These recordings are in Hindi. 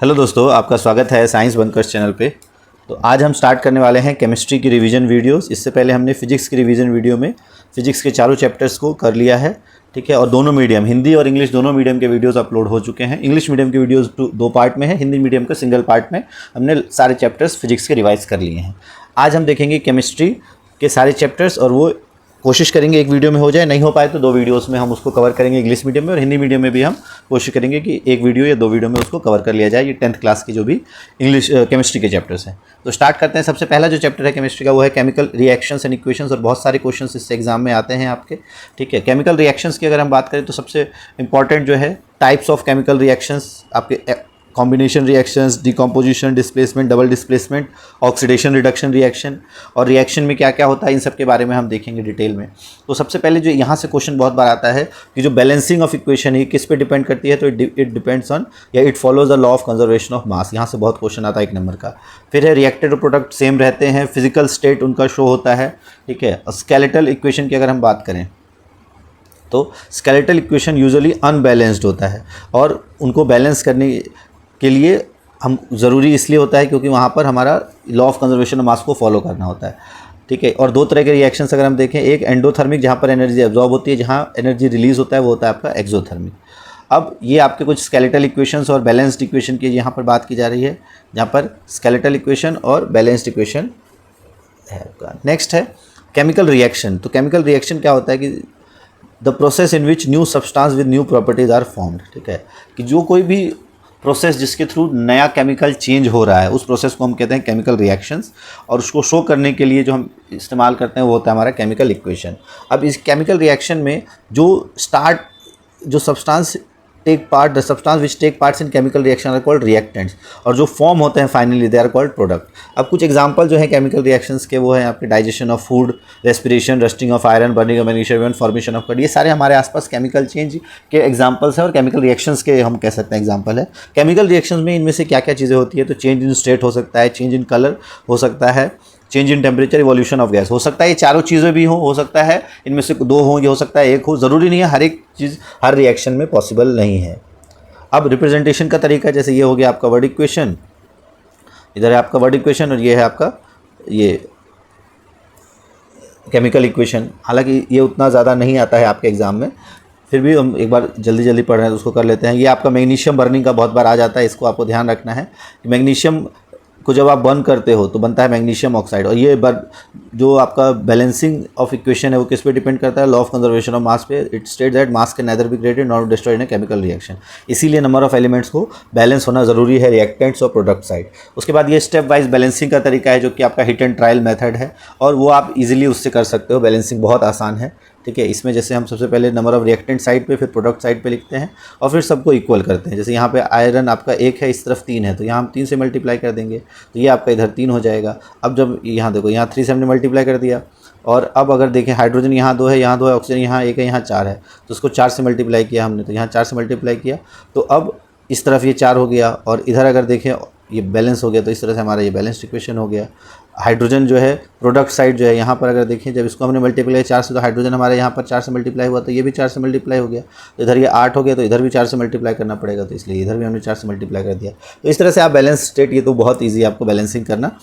हेलो दोस्तों, आपका स्वागत है साइंस बंकर्स चैनल पे। तो आज हम स्टार्ट करने वाले हैं केमिस्ट्री की रिवीजन वीडियोस। इससे पहले हमने फिजिक्स की रिवीजन वीडियो में फिजिक्स के चारों चैप्टर्स को कर लिया है, ठीक है। और दोनों मीडियम, हिंदी और इंग्लिश दोनों मीडियम के वीडियोस अपलोड हो चुके हैं। इंग्लिश मीडियम के वीडियोस दो पार्ट में है, हिंदी मीडियम का सिंगल पार्ट में हमने सारे चैप्टर्स फिजिक्स के रिवाइज कर लिए हैं। आज हम देखेंगे केमिस्ट्री के सारे चैप्टर्स और वो कोशिश करेंगे एक वीडियो में हो जाए, नहीं हो पाए तो दो वीडियोस में हम उसको कवर करेंगे। इंग्लिश मीडियम में और हिंदी मीडियम में भी हम कोशिश करेंगे कि एक वीडियो या दो वीडियो में उसको कवर कर लिया जाए। ये 10th क्लास की जो भी इंग्लिश केमिस्ट्री के चैप्टर्स हैं। तो स्टार्ट करते हैं। सबसे पहला जो चैप्टर है केमिस्ट्री का वो है केमिकल रिएक्शंस एंड इक्वेशंस, और बहुत सारे क्वेश्चंस इससे एग्जाम में आते हैं आपके, ठीक है। केमिकल रिएक्शंस की अगर हम बात करें तो सबसे इंपॉर्टेंट जो है टाइप्स ऑफ केमिकल रिएक्शंस आपके combination reactions, decomposition, displacement, double displacement, oxidation, reduction reaction, और रिएक्शन में क्या क्या होता है इन सब के बारे में हम देखेंगे डिटेल में। तो सबसे पहले जो यहाँ से क्वेश्चन बहुत बार आता है कि जो बैलेंसिंग ऑफ इक्वेशन है किस पे डिपेंड करती है, तो इट डिपेंड्स ऑन या it follows the law of conservation of मास। यहाँ से बहुत क्वेश्चन आता है 1 नंबर का। फिर है रिएक्टेड प्रोडक्ट सेम रहते हैं, फिजिकल स्टेट उनका शो होता है, ठीक है। स्केलेटल इक्वेशन की अगर हम बात करें तो स्केलेटल इक्वेशन यूजुअली अनबैलेंस्ड होता है, और उनको बैलेंस करने के लिए हम ज़रूरी इसलिए होता है क्योंकि वहाँ पर हमारा लॉ ऑफ कंजर्वेशन ऑफ मास को फॉलो करना होता है, ठीक है। और दो तरह के रिएक्शंस अगर हम देखें, एक एंडोथर्मिक जहाँ पर एनर्जी एब्जॉर्ब होती है, जहाँ एनर्जी रिलीज होता है वो होता है आपका एक्सोथर्मिक। अब ये आपके कुछ स्केलेटल इक्वेशंस और बैलेंस्ड इक्वेशन की यहाँ पर बात की जा रही है, जहाँ पर स्केलेटल इक्वेशन और बैलेंस्ड इक्वेशन है आपका। नेक्स्ट है केमिकल रिएक्शन। तो केमिकल रिएक्शन क्या होता है कि the process in which new substance with new properties are formed, ठीक है। कि जो कोई भी प्रोसेस जिसके थ्रू नया केमिकल चेंज हो रहा है उस प्रोसेस को हम कहते हैं केमिकल रिएक्शंस, और उसको शो करने के लिए जो हम इस्तेमाल करते हैं वो होता है हमारा केमिकल इक्वेशन। अब इस केमिकल रिएक्शन में जो substance take part, the substance which take parts in chemical reaction are called reactants, और जो फॉर्म होते हैं finally they are called product. अब कुछ एग्जांपल जो है केमिकल रिएक्शंस के वो हैं आपके digestion of food, respiration, rusting of iron, burning of magnesium, formation of cut. ये सारे हमारे आसपास केमिकल चेंज के एग्जांपल्स हैं और केमिकल रिएक्शंस के हम कह सकते हैं एग्जांपल है। केमिकल रिएक्शंस में इनमें से क्या क्या चीज़ें होती है, तो चेंज इन स्टेट हो सकता है, चेंज इन कलर हो सकता है, change in temperature, evolution of gas हो सकता है। ये चारों चीज़ें भी हो सकता है इनमें से दो हो, ये हो सकता है एक हो, ज़रूरी नहीं है हर एक चीज़ हर रिएक्शन में पॉसिबल नहीं है। अब रिप्रेजेंटेशन का तरीका, जैसे ये हो गया आपका वर्ड इक्वेशन, इधर है आपका वर्ड इक्वेशन और ये है आपका ये केमिकल इक्वेशन। हालांकि ये उतना ज़्यादा नहीं आता है आपके एग्जाम में, फिर भी हम एक बार जल्दी जल्दी पढ़ रहे हैं तो उसको कर लेते हैं। ये आपका मैग्नीशियम बर्निंग का बहुत बार आ जाता है, इसको आपको ध्यान रखना है कि मैग्नीशियम को जब आप बर्न करते हो तो बनता है मैग्नीशियम ऑक्साइड। और ये जो आपका बैलेंसिंग ऑफ इक्वेशन है वो किस पे डिपेंड करता है, law of conservation of mass पे। It state that mass can neither be created nor destroyed in a chemical reaction. इसीलिए नंबर ऑफ एलिमेंट्स को बैलेंस होना ज़रूरी है रिएक्टेंट्स और प्रोडक्ट साइड। उसके बाद ये स्टेप वाइज बैलेंसिंग का तरीका है जो कि आपका हिट एंड ट्रायल मेथड है, और वो आप इजीली उससे कर सकते हो। बैलेंसिंग बहुत आसान है, ठीक है। इसमें जैसे हम सबसे पहले नंबर ऑफ रिएक्टेंट साइड पे, फिर प्रोडक्ट साइड पे लिखते हैं और फिर सबको इक्वल करते हैं। जैसे यहाँ पे आयरन आपका 1 है, इस तरफ 3 है, तो यहाँ हम 3 से मल्टीप्लाई कर देंगे तो ये आपका इधर 3 हो जाएगा। अब जब यहाँ देखो, यहाँ 3 से हमने मल्टीप्लाई कर दिया, और अब अगर देखें हाइड्रोजन यहाँ 2 है, यहाँ 2 है, ऑक्सीजन यहाँ 1 है, यहाँ 4 है, तो उसको 4 से मल्टीप्लाई किया हमने, तो यहाँ 4 से मल्टीप्लाई किया, तो अब इस तरफ ये 4 हो गया, और इधर अगर देखें ये बैलेंस हो गया, तो इस तरह से हमारा ये बैलेंस्ड इक्वेशन हो गया। हाइड्रोजन जो है प्रोडक्ट साइड जो है, यहाँ पर अगर देखें जब इसको हमने मल्टीप्लाई 4 से, तो हाइड्रोजन हमारे यहाँ पर 4 से मल्टीप्लाई हुआ, तो ये भी 4 से मल्टीप्लाई हो गया, तो इधर ये 8 हो गया, तो इधर भी 4 से मल्टीप्लाई करना पड़ेगा, तो इसलिए इधर भी हमने 4 से मल्टीप्लाई कर दिया। तो इस तरह से आप बैलेंस स्टेट, ये तो बहुत ईजी है आपको बैलेंसिंग करना,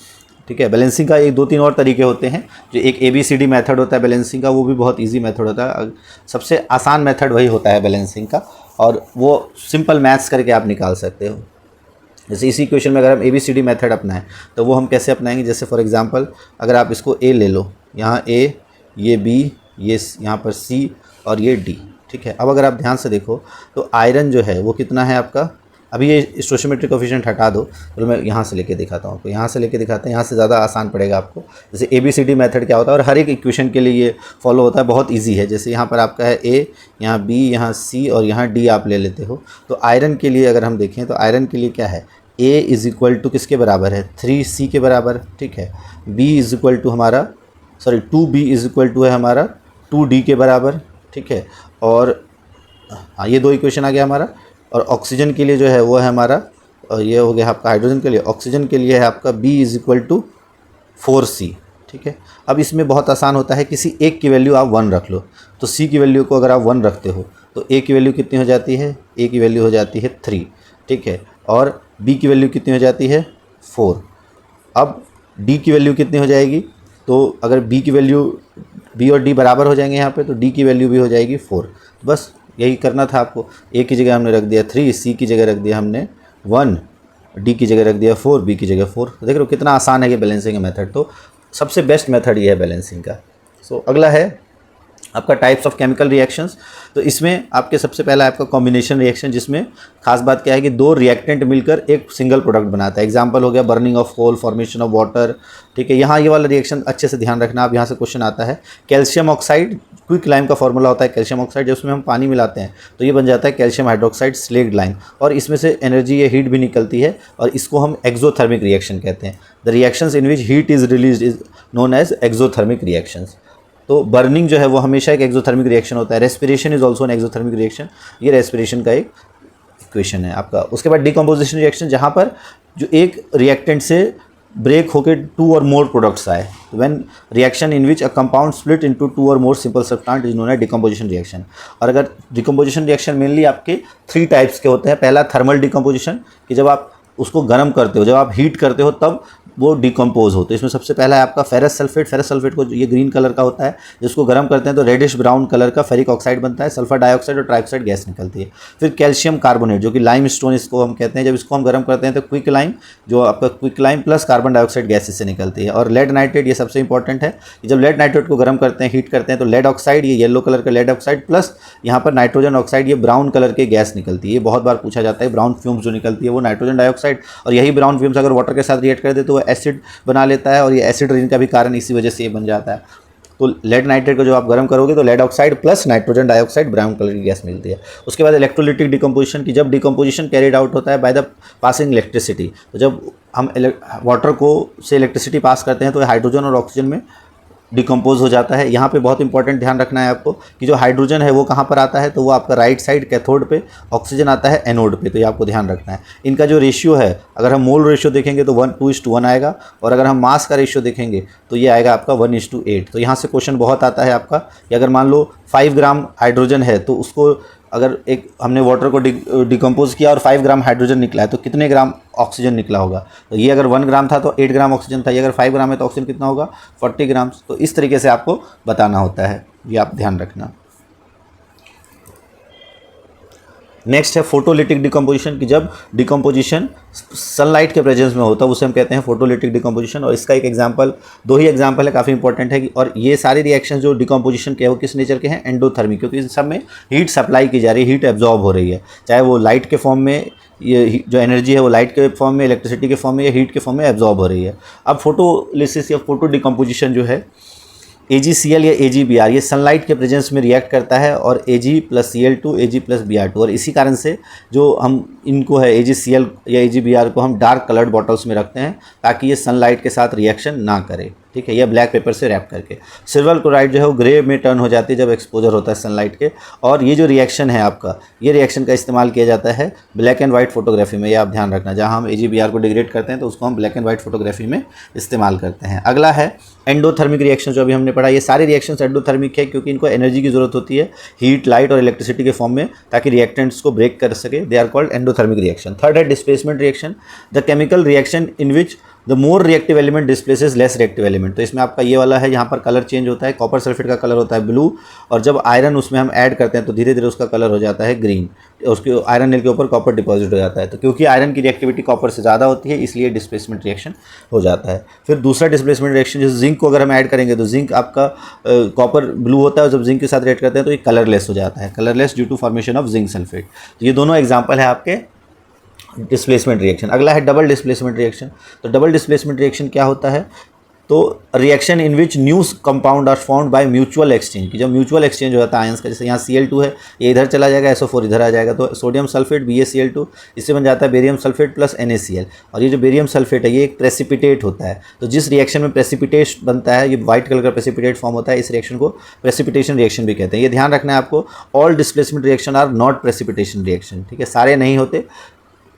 ठीक है। बैलेंसिंग का 1-2-3 और तरीके होते हैं। जो एक ABCD मेथड होता है बैलेंसिंग का, वो भी बहुत ईजी मेथड होता है। सबसे आसान मेथड वही होता है बैलेंसिंग का, और वो सिंपल मैथ्स करके आप निकाल सकते हो। जैसे इसी इक्वेशन में अगर हम ABCD मेथड अपनाएं तो वो हम कैसे अपनाएंगे, जैसे फॉर एग्जांपल अगर आप इसको A ले लो, यहाँ A, ये B, ये यहाँ पर C और ये D, ठीक है। अब अगर आप ध्यान से देखो तो आयरन जो है वो कितना है आपका, अभी ये स्टोइचियोमेट्रिक कोएफिशिएंट हटा दो, तो मैं यहाँ से लेके दिखाता हूँ, तो यहाँ से लेके दिखाते हैं, यहाँ से ज़्यादा आसान पड़ेगा आपको। जैसे ABCD मेथड क्या होता है और हर एक इक्वेशन के लिए ये फॉलो होता है, बहुत ईजी है। जैसे यहाँ पर आपका है A, यहाँ B, यहाँ C और यहाँ D आप ले लेते हो, तो आयरन के लिए अगर हम देखें तो आयरन के लिए क्या है, A इज़ इक्वल टू किसके बराबर है, 3C के बराबर, ठीक है। B इज़ इक्वल टू हमारा 2B इज़ इक्वल टू है हमारा 2D के बराबर, ठीक है। और हाँ, ये 2 इक्वेशन आ गया हमारा। और ऑक्सीजन के लिए जो है वो है हमारा, और ये हो गया आपका हाइड्रोजन के लिए, ऑक्सीजन के लिए है आपका B is equal to 4C, ठीक है। अब इसमें बहुत आसान होता है, किसी एक की वैल्यू आप 1 रख लो, तो C की वैल्यू को अगर आप 1 रखते हो तो A की वैल्यू कितनी हो जाती है, A की वैल्यू हो जाती है 3, ठीक है, और B की वैल्यू कितनी हो जाती है 4। अब D की वैल्यू कितनी हो जाएगी, तो अगर B की वैल्यू, B और D बराबर हो जाएंगे यहाँ पे, तो D की वैल्यू भी हो जाएगी 4। तो बस यही करना था आपको। A की जगह हमने रख दिया 3, C की जगह रख दिया हमने 1, D की जगह रख दिया 4, B की जगह 4। देख रहे हो कितना आसान है ये बैलेंसिंग का मेथड। तो सबसे बेस्ट मेथड ये है बैलेंसिंग का। सो अगला है आपका टाइप्स ऑफ केमिकल रिएक्शंस। तो इसमें आपके सबसे पहला आपका कॉम्बिनेशन रिएक्शन, जिसमें खास बात क्या है कि दो रिएक्टेंट मिलकर एक सिंगल प्रोडक्ट बनाता है। एग्जांपल हो गया burning of coal, formation of water. ठीक है, यहाँ ये वाला रिएक्शन अच्छे से ध्यान रखना। अब यहाँ से क्वेश्चन आता है कैल्शियम ऑक्साइड, क्विक लाइम का फॉर्मूला होता है कैल्शियम ऑक्साइड, जब उसमें हम पानी मिलाते हैं तो ये बन जाता है कैल्शियम हाइड्रोक्साइड स्लेक्ड लाइम, और इसमें से एनर्जी या हीट भी निकलती है, और इसको हम एक्सोथर्मिक रिएक्शन कहते हैं। The reactions in which heat is released is known as exothermic reactions. तो बर्निंग जो है वो हमेशा एक एक्सोथर्मिक रिएक्शन होता है। Respiration is also an exothermic reaction, ये रेस्पिरेशन का एक इक्वेशन है आपका। उसके बाद डिकम्पोजिशन रिएक्शन, जहाँ पर जो एक रिएक्टेंट से ब्रेक होकर 2 और मोर प्रोडक्ट्स आए। When reaction in which a compound split into 2 or more simple substance is known as decomposition reaction. और अगर डिकम्पोजिशन रिएक्शन मेनली आपके 3 टाइप्स के होते हैं। पहला थर्मल डिकम्पोजिशन, कि जब आप उसको गर्म करते हो, जब आप हीट करते हो तब वो डिकम्पोज होते हैं। इसमें सबसे पहला है आपका फेरस सल्फेट। फेरस सल्फेट को ये ग्रीन कलर का होता है, जिसको गर्म करते हैं तो रेडिश ब्राउन कलर का फेरिक ऑक्साइड बनता है, सल्फर डाइऑक्साइड और ट्राइऑक्साइड गैस निकलती है। फिर कैल्शियम कार्बोनेट, जो कि लाइम स्टोन इसको हम कहते हैं, जब इसको हम गर्म करते हैं तो क्विक लाइम, जो आपका quick lime plus carbon dioxide gas इससे निकलती है। और लेड नाइट्रेट, ये सबसे इंपॉर्टेंट है कि जब लेड नाइट्रेट को गर्म करते हैं, हीट करते हैं, तो लेड ऑक्साइड, ये येलो कलर का लेड ऑक्साइड प्लस यहाँ पर नाइट्रोजन ऑक्साइड, ये ब्राउन कलर के गैस निकलती है। ये बहुत बार पूछा जाता है, ब्राउन फ्यूम्स जो निकलती है वो नाइट्रोजन डाइऑक्साइड, और यही ब्राउन फ्यूम्स अगर वाटर के साथ रिएक्ट कर दे तो वो एसिड बना लेता है, और ये एसिड रेन का भी कारण इसी वजह से ये बन जाता है। तो लेड नाइट्रेट को जब आप गर्म करोगे तो lead oxide plus nitrogen dioxide brown colour की गैस मिलती है। उसके बाद इलेक्ट्रोलिटिक डिकम्पोजिशन, की जब डिकम्पोजिशन कैरिड आउट होता है बाय द पासिंग इलेक्ट्रिसिटी, तो जब हम वाटर को से इलेक्ट्रिसिटी पास करते हैं तो हाइड्रोजन और ऑक्सीजन में डिकम्पोज हो जाता है। यहाँ पे बहुत इंपॉर्टेंट ध्यान रखना है आपको कि जो हाइड्रोजन है वो कहाँ पर आता है, तो वो आपका राइट साइड कैथोड पे, ऑक्सीजन आता है एनोड पे। तो ये आपको ध्यान रखना है। इनका जो रेशियो है, अगर हम मोल रेशियो देखेंगे तो 1:1 आएगा, और अगर हम मास का रेशियो देखेंगे तो ये आएगा आपका 1:8। तो यहाँ से क्वेश्चन बहुत आता है आपका कि अगर मान लो 5 ग्राम हाइड्रोजन है, तो उसको अगर एक हमने वाटर को डिकम्पोज किया और 5 ग्राम हाइड्रोजन निकला है, तो कितने ग्राम ऑक्सीजन निकला होगा। तो ये अगर 1 ग्राम था तो 8 ग्राम ऑक्सीजन था, ये अगर 5 ग्राम है तो ऑक्सीजन कितना होगा 40 ग्राम। तो इस तरीके से आपको बताना होता है, ये आप ध्यान रखना। नेक्स्ट है फोटोलिटिक डिकम्पोजिशन, की जब डिकम्पोजिशन सनलाइट के प्रेजेंस में होता है उसे हम कहते हैं फोटोलिटिक डिकम्पोजिशन। और इसका एक एग्जांपल, 2 ही एग्जांपल है, काफ़ी इंपॉर्टेंट है। और ये सारे रिएक्शन जो डिकम्पोजिशन के हैं वो किस नेचर के हैं, एंडोथर्मिक, क्योंकि इन सब में हीट सप्लाई की जा रही है, हीट एब्जॉर्ब हो रही है, चाहे वो लाइट के फॉर्म में, ये जो एनर्जी है वो लाइट के फॉर्म में, इलेक्ट्रिसिटी के फॉर्म में, या हीट के फॉर्म में एब्जॉर्ब हो रही है। अब फोटोलिसिस या फोटो डिकम्पोजिशन जो है, AgCl या AgBr, ये सनलाइट के प्रेजेंस में रिएक्ट करता है, और Ag + Cl2 Ag + Br2, और इसी कारण से जो हम इनको है AgCl या AgBr को हम डार्क कलर्ड बॉटल्स में रखते हैं, ताकि ये सनलाइट के साथ रिएक्शन ना करे। ठीक है, यह ब्लैक पेपर से रैप करके। सिल्वर क्लोराइड जो है वो ग्रे में टर्न हो जाती है जब एक्सपोजर होता है सनलाइट के। और ये जो रिएक्शन है आपका, ये रिएक्शन का इस्तेमाल किया जाता है ब्लैक एंड वाइट फोटोग्राफी में, ये आप ध्यान रखना। जहाँ हम AgBr को डिग्रेड करते हैं तो उसको हम ब्लैक एंड वाइट फोटोग्राफी में इस्तेमाल करते हैं। अगला है एंडोथर्मिक रिएक्शन, जो अभी हमने पढ़ा। ये सारे रिएक्शंस एंडोथर्मिक है क्योंकि इनको एनर्जी की जरूरत होती है, हीट, लाइट और इलेक्ट्रिसिटी के फॉर्म में, ताकि रिएक्टेंट्स को ब्रेक कर सके। They are called endothermic reaction. Third है displacement reaction, the chemical reaction in which the more reactive element displaces less reactive element. तो इसमें आपका ये वाला है, यहाँ पर कलर चेंज होता है। कॉपर सल्फेट का कलर होता है ब्लू, और जब आयरन उसमें हम ऐड करते हैं तो धीरे धीरे उसका कलर हो जाता है ग्रीन। उसके आयरन नेल के ऊपर कॉपर डिपॉजिट हो जाता है। तो क्योंकि आयरन की रिएक्टिविटी कॉपर से ज़्यादा होती है, इसलिए डिस्प्लेसमेंट रिएक्शन हो जाता है। फिर दूसरा डिस्प्लेसमेंट रिएक्शन, जैसे जिंक को अगर हम ऐड करेंगे तो जिंक आपका कॉपर ब्लू होता है, और जब जिंक के साथ रिएक्ट करते हैं तो ये कलरलेस हो जाता है, colourless due to formation of zinc sulphate. तो ये दोनों एग्जाम्पल है आपके डिस्प्लेसमेंट रिएक्शन। अगला है डबल डिस्प्लेसमेंट रिएक्शन। तो डबल डिस्प्लेसमेंट रिएक्शन क्या होता है, तो reaction in which new compound are found by mutual exchange, की जब म्यूचुअल एक्सचेंज हो जाता है आयंस का, जैसे यहाँ Cl2 है, ये इधर चला जाएगा, SO4 इधर आ जाएगा, तो सोडियम सल्फेट BaCl2, इससे बन जाता है बेरियम सल्फेट प्लस NaCl। और ये जो बेरियम सल्फेट है ये एक प्रेसिपिटेट होता है। तो जिस रिएक्शन में प्रेसिपिटेट बनता है, ये व्हाइट कलर का प्रेसिपिटेट फॉर्म होता है, इस रिएक्शन को प्रेसिपिटेशन रिएक्शन भी कहते हैं। ये ध्यान रखना है आपको, all displacement reaction are not precipitation reaction. ठीक है, सारे नहीं होते,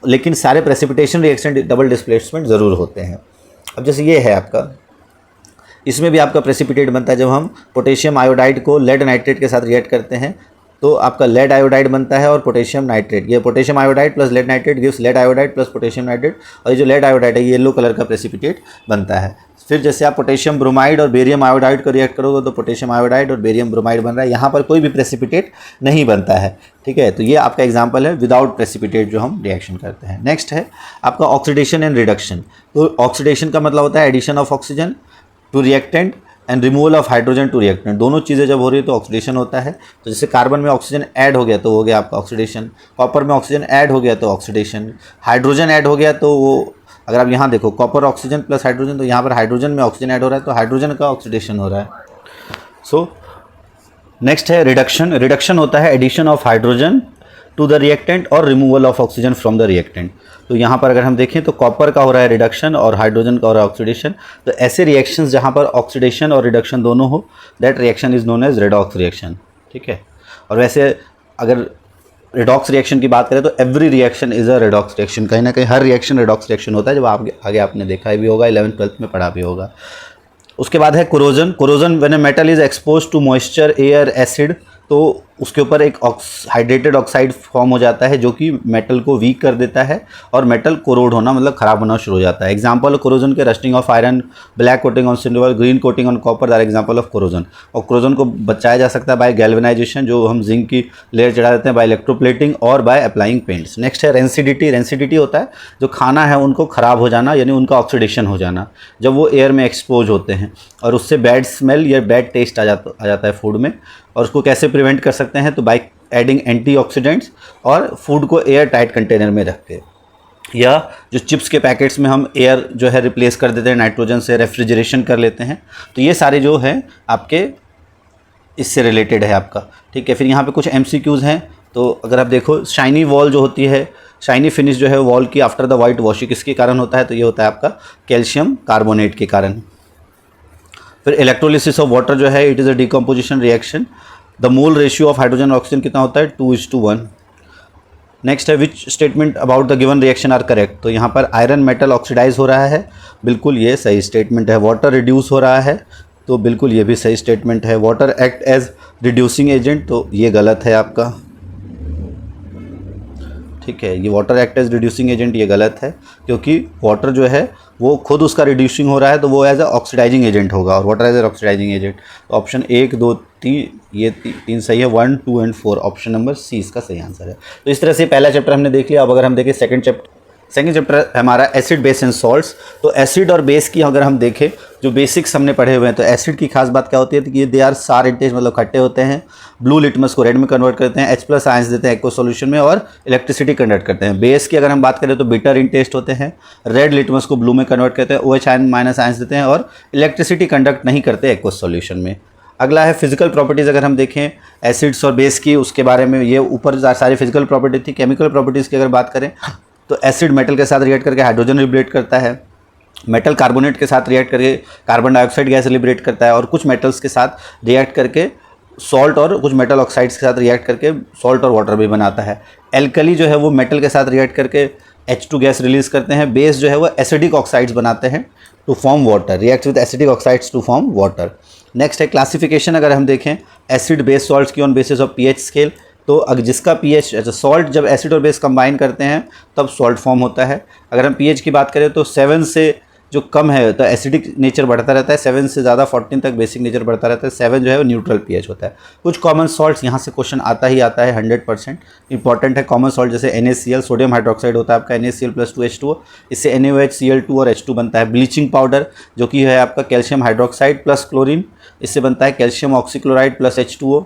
लेकिन सारे प्रेसिपिटेशन रिएक्शन डबल डिस्प्लेसमेंट ज़रूर होते हैं। अब जैसे ये है आपका, इसमें भी आपका प्रेसिपिटेट बनता है जब हम पोटेशियम आयोडाइड को लेड नाइट्रेट के साथ रिएक्ट करते हैं, तो आपका लेड आयोडाइड बनता है और पोटेशियम नाइट्रेट, ये potassium iodide plus lead nitrate gives lead iodide plus potassium nitrate, और ये जो लेड आयोडाइड है ये येलो कलर का प्रेसिपिटेट बनता है। फिर जैसे आप पोटेशियम ब्रोमाइड और बेरियम आयोडाइड को रिएक्ट करोगे तो पोटेशियम आयोडाइड और बेरियम ब्रोमाइड बन रहा है, यहाँ पर कोई भी प्रेसिपिटेट नहीं बनता है, ठीक है। तो ये आपका एग्जांपल है विदाउट प्रेसिपिटेट जो हम रिएक्शन करते हैं। नेक्स्ट है आपका ऑक्सीडेशन एंड रिडक्शन। तो ऑक्सीडेशन का मतलब होता है addition of oxygen to reactant and removal of hydrogen to reactant. दोनों चीज़ें जब हो रही है तो ऑक्सीडेशन होता है। तो जैसे कार्बन में ऑक्सीजन ऐड हो गया तो हो गया आपका ऑक्सीडेशन, कॉपर में ऑक्सीजन ऐड हो गया तो ऑक्सीडेशन, हाइड्रोजन ऐड हो गया तो वो, अगर आप यहाँ देखो कॉपर ऑक्सीजन प्लस हाइड्रोजन, तो यहाँ पर हाइड्रोजन में ऑक्सीजन ऐड हो रहा है तो हाइड्रोजन का ऑक्सीडेशन हो रहा है। सो नेक्स्ट है रिडक्शन। रिडक्शन होता है addition of hydrogen to the reactant और removal of oxygen from the reactant. तो यहाँ पर अगर हम देखें तो कॉपर का हो रहा है रिडक्शन और हाइड्रोजन का हो रहा है ऑक्सीडेशन। तो ऐसे रिएक्शंस जहाँ पर ऑक्सीडेशन और रिडक्शन दोनों हो, that reaction is known as redox reaction, ठीक है। और वैसे अगर रेडॉक्स रिएक्शन की बात करें तो every reaction is a redox reaction, कहीं ना कहीं हर रिएक्शन रेडॉक्स रिएक्शन होता है, जब आगे आपने देखा भी होगा, 11th-12th में पढ़ा भी होगा। उसके बाद है corrosion. Corrosion when a metal is expose to moisture, air, acid, तो उसके ऊपर एक हाइड्रेटेड ऑक्साइड फॉर्म हो जाता है जो कि मेटल को वीक कर देता है और मेटल कोरोड होना मतलब ख़राब होना शुरू हो जाता है। एग्जांपल कोरोजन के rusting of iron, black coating on silver, green coating on copper are example of corrosion. और कोरोजन को बचाया जा सकता है बाय गैल्वेनाइजेशन, जो हम जिंक की लेयर चढ़ा देते हैं, बाय इलेक्ट्रोप्लेटिंग और बाय अप्लाइंग पेंट्स। नेक्स्ट है रेंसिडिटी। रेंसिडिटी होता है जो खाना है उनको ख़राब हो जाना, यानी उनका ऑक्सीडेशन हो जाना जब वो एयर में एक्सपोज होते हैं, और उससे बैड स्मेल या बैड टेस्ट आ जाता है फूड में। और उसको कैसे प्रिवेंट कर सकते हैं, तो बाय एडिंग एंटीऑक्सीडेंट्स और फूड को एयर टाइट कंटेनर में रख के, या जो चिप्स के पैकेट्स में हम एयर जो है रिप्लेस कर देते हैं नाइट्रोजन से, रेफ्रिजरेशन कर लेते हैं। तो ये सारे जो हैं आपके इससे रिलेटेड है आपका, ठीक है। फिर यहाँ पे कुछ MCQs हैं। तो अगर आप देखो शाइनी वॉल जो होती है, शाइनी फिनिश जो है वॉल की आफ्टर द वाइट वॉशिंग, किसके कारण होता है, तो ये होता है आपका कैल्शियम कार्बोनेट के कारण। फिर इलेक्ट्रोलिसिस ऑफ वाटर जो है, it is a decomposition reaction. The mole ratio of hydrogen oxygen कितना होता है, 2:1। नेक्स्ट है which statement about the given reaction are correct. तो यहाँ पर आयरन मेटल ऑक्सीडाइज हो रहा है, बिल्कुल ये सही स्टेटमेंट है। वाटर रिड्यूस हो रहा है, तो बिल्कुल ये भी सही स्टेटमेंट है। Water act as reducing agent, तो ये गलत है आपका, ठीक है। ये water act as reducing agent ये गलत है, क्योंकि वाटर जो है वो खुद उसका रिड्यूसिंग हो रहा है तो वो एज अ ऑक्सीडाइजिंग एजेंट होगा, और water as a oxidising agent. तो ऑप्शन 1, 2, 3 ये 3 सही है, 1, 2 एंड 4 ऑप्शन नंबर सी इसका सही आंसर है। तो इस तरह से पहला चैप्टर हमने देख लिया। अब अगर हम देखें सेकंड चैप्टर हमारा एसिड, बेस एंड सॉल्ट्स। तो एसिड और बेस की अगर हम देखें, जो बेसिक्स हमने पढ़े हुए हैं, तो एसिड की खास बात क्या होती है कि ये दे आर सार इन टेस्ट, मतलब खट्टे होते हैं। ब्लू लिटमस को रेड में कन्वर्ट करते हैं, H+ आयंस देते हैं एक्वस सॉल्यूशन में, और इलेक्ट्रिसिटी कंडक्ट करते हैं। बेस की अगर हम बात करें तो बिटर इन टेस्ट होते हैं, रेड लिटमस को ब्लू में कन्वर्ट करते हैं, OH- आयंस देते हैं, और इलेक्ट्रिसिटी कंडक्ट नहीं करते एक्वस सॉल्यूशन में। अगला है फिजिकल प्रॉपर्टीज़। अगर हम देखें एसिड्स और बेस की, उसके बारे में ये ऊपर सारी फिजिकल प्रॉपर्टी थी। केमिकल प्रॉपर्टीज़ की अगर बात करें तो एसिड मेटल के साथ रिएक्ट करके हाइड्रोजन लिबरेट करता है, मेटल कार्बोनेट के साथ रिएक्ट करके कार्बन डाइऑक्साइड गैस लिबरेट करता है, और कुछ मेटल्स के साथ रिएक्ट करके सॉल्ट, और कुछ मेटल ऑक्साइड्स के साथ रिएक्ट करके सॉल्ट और वाटर भी बनाता है। एल्कली जो है वो मेटल के साथ रिएक्ट करके H2 गैस रिलीज करते हैं। बेस जो है वो एसिडिक ऑक्साइड्स बनाते हैं to form water, react with acidic oxides to form water. Next है क्लासिफिकेशन। अगर हम देखें एसिड बेस सॉल्ट्स की on basis of pH scale, तो अगर जिसका pH, अच्छा सॉल्ट जब एसिड और बेस कंबाइन करते हैं तब सॉल्ट फॉर्म होता है। अगर हम pH की बात करें तो 7 से जो कम है तो एसिडिक नेचर बढ़ता रहता है, 7 से ज़्यादा 14 तक बेसिक नेचर बढ़ता रहता है, 7 जो है वो न्यूट्रल pH होता है। कुछ कॉमन सॉल्ट्स यहाँ से क्वेश्चन आता ही आता है, 100% इंपॉर्टेंट है। कॉमन सॉल्ट जैसे NaCl, सोडियम हाइड्रोक्साइड होता है आपका NaCl + 2H2O, इससे NaOH, Cl2 और H2 बनता है। ब्लीचिंग पाउडर जो कि है आपका कैल्शियम हाइड्रोक्साइड प्लस क्लोरीन, इससे बनता है calcium oxychloride plus H2O।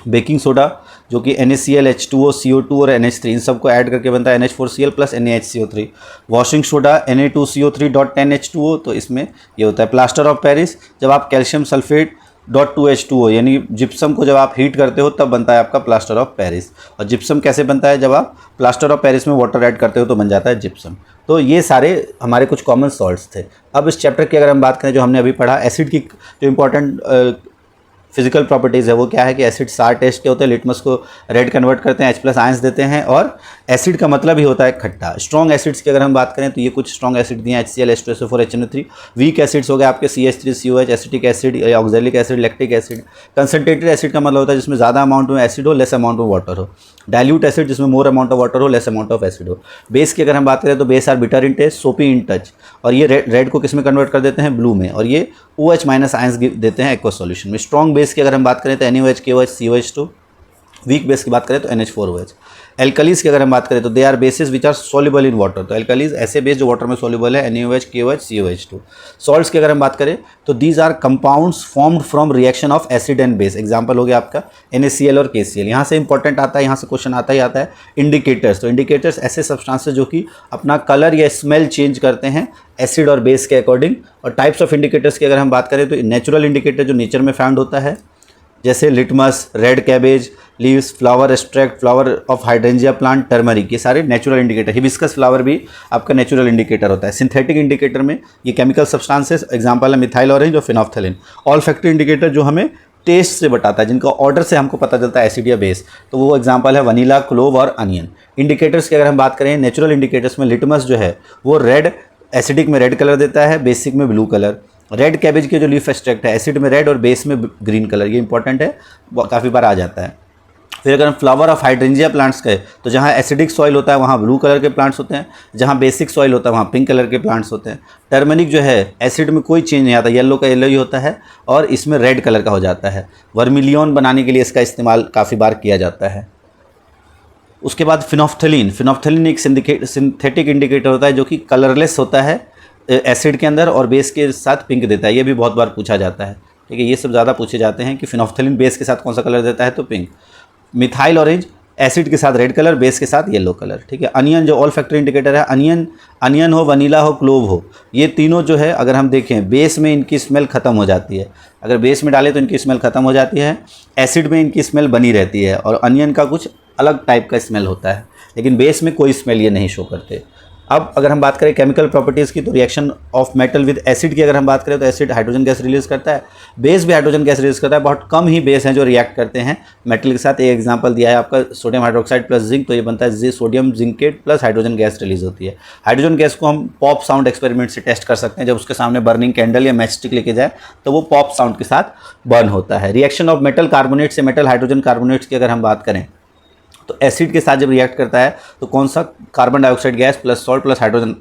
Baking soda जो कि NaCl, H2O, CO2 और NH3 इन सबको ऐड करके बनता है NH4Cl plus NaHCO3। Washing soda Na2CO3.10H2O, तो इसमें ये होता है। प्लास्टर ऑफ पेरिस, जब आप कैल्शियम सल्फेट .2H2O यानी जिप्सम को जब आप हीट करते हो तब बनता है आपका प्लास्टर ऑफ पेरिस। और जिप्सम कैसे बनता है, जब आप प्लास्टर ऑफ पेरिस में वाटर ऐड करते हो तो बन जाता है जिप्सम। तो ये सारे हमारे कुछ कॉमन सॉल्ट्स थे। अब इस चैप्टर की अगर हम बात करें जो हमने अभी पढ़ा, एसिड की जो इंपॉर्टेंट फिजिकल प्रॉपर्टीज़ है वो क्या है कि एसिड सार टेस्ट के होते हैं, लिटमस को रेड कन्वर्ट करते हैं, H+ आयंस देते हैं, और एसिड का मतलब ही होता है खट्टा। स्ट्रॉन्ग एसिड्स की अगर हम बात करें तो ये कुछ स्ट्रॉन्ग एसिड दिए हैं, HCl, H2SO4, HNO3। Weak acids हो गए आपके CH3COH, acetic acid, oxalic acid, lactic acid. Concentrated acid का मतलब होता है जिसमें ज़्यादा अमाउंट में एसिड हो, लेस अमाउंट में वाटर हो। डाइल्यूट एसिड जिसमें मोर अमाउंट ऑफ वाटर हो, लेस अमाउंट ऑफ एसिड हो। बेस की अगर हम बात करें तो base are bitter in taste, soapy in touch, और ये रेड को किस में कन्वर्ट कर देते हैं, ब्लू में, और ये OH माइनस आयंस देते हैं एक्वस सॉल्यूशन में। स्ट्रॉन्ग बेस की अगर हम बात करें तो NaOH, KOH, COH2। Weak base की बात करें तो NH4OH। एल्कलीज की अगर हम बात करें तो they are bases which are soluble in water. तो एल्कलीज ऐसे बेस जो वाटर में सोल्यूबल है, NaOH, KOH, COH2। सॉल्ट्स की अगर हम बात करें तो these are compounds formed from reaction of acid and base. Example हो गया आपका NaCl और KCl। यहाँ से इंपॉर्टेंट आता है, यहाँ से क्वेश्चन आता ही आता है इंडिकेटर्स। तो इंडिकेटर्स ऐसे सब्सटेंसेस जो कि अपना कलर या स्मेल चेंज करते हैं एसिड और बेस के अकॉर्डिंग। और टाइप्स ऑफ इंडिकेटर्स की अगर हम बात करें तो नेचुरल इंडिकेटर जो नेचर में फाउंड होता है, जैसे litmus, red cabbage leaves, flower extract, flower of hydrangea plant, turmeric, ये सारे नेचुरल इंडिकेटर। हिबिस्कस फ्लावर भी आपका नेचुरल इंडिकेटर होता है। सिंथेटिक इंडिकेटर में ये केमिकल सब्सटेंसेस, एग्जांपल है मिथाइल ऑरेंज और फिनोफ्थलीन। ऑल्फैक्टरी इंडिकेटर जो हमें टेस्ट से बताता है, जिनका ऑर्डर से हमको पता चलता है एसिड या बेस, तो वो एग्जांपल है वनीला, क्लोव और अनियन। इंडिकेटर्स की अगर हम बात करें नेचुरल इंडिकेटर्स में लिटमस जो है वो रेड, एसिडिक में रेड कलर देता है, बेसिक में ब्लू कलर। रेड कैबेज के जो लीफ एक्सट्रैक्ट है एसिड में रेड और बेस में ग्रीन कलर, ये इंपॉर्टेंट है, काफ़ी बार आ जाता है। फिर अगर हम फ्लावर ऑफ हाइड्रेंजिया प्लांट्स कहें तो जहाँ एसिडिक सॉइल होता है वहाँ ब्लू कलर के प्लांट्स होते हैं, जहाँ बेसिक सॉइल होता है वहाँ पिंक कलर के प्लांट्स होते हैं। टर्मरिक जो है एसिड में कोई चेंज नहीं आता, येलो का येलो ही होता है और इसमें रेड कलर का हो जाता है। वर्मिलियन बनाने के लिए इसका इस्तेमाल काफ़ी बार किया जाता है। उसके बाद फिनोफ्थलीन एक सिंथेटिक इंडिकेटर होता है जो कि कलरलेस होता है एसिड के अंदर और बेस के साथ पिंक देता है। ये भी बहुत बार पूछा जाता है, ठीक है, ये सब ज़्यादा पूछे जाते हैं कि फिनोफ्थलीन बेस के साथ कौन सा कलर देता है, तो पिंक। मिथाइल ऑरेंज एसिड के साथ रेड कलर, बेस के साथ येलो कलर, ठीक है। अनियन जो ऑल फैक्टर इंडिकेटर है, अनियन हो, वनीला हो, क्लोव हो, ये तीनों जो है अगर हम देखें बेस में इनकी स्मेल ख़त्म हो जाती है। अगर बेस में डालें तो इनकी स्मेल ख़त्म हो जाती है, एसिड में इनकी स्मेल बनी रहती है और अनियन का कुछ अलग टाइप का स्मेल होता है, लेकिन बेस में कोई स्मेल ये नहीं शो करते। अब अगर हम बात करें केमिकल प्रॉपर्टीज़ की तो reaction of metal with acid की अगर हम बात करें तो एसिड हाइड्रोजन गैस रिलीज करता है, बेस भी हाइड्रोजन गैस रिलीज करता है। बहुत कम ही बेस हैं जो रिएक्ट करते हैं मेटल के साथ। एक एग्जांपल दिया है आपका सोडियम हाइड्रोक्साइड प्लस जिंक, तो ये बनता है sodium zincate plus hydrogen gas release होती है। हाइड्रोजन गैस को हम पॉप साउंड एक्सपेरिमेंट से टेस्ट कर सकते हैं। जब उसके सामने बर्निंग कैंडल या मैच स्टिक लेके जाए तो वो पॉप साउंड के साथ बर्न होता है। रिएक्शन ऑफ मेटल कार्बोनेट से मेटल हाइड्रोजन कार्बोनेट्स की अगर हम बात करें तो एसिड के साथ जब रिएक्ट करता है तो कौन सा, carbon dioxide gas plus salt plus hydrogen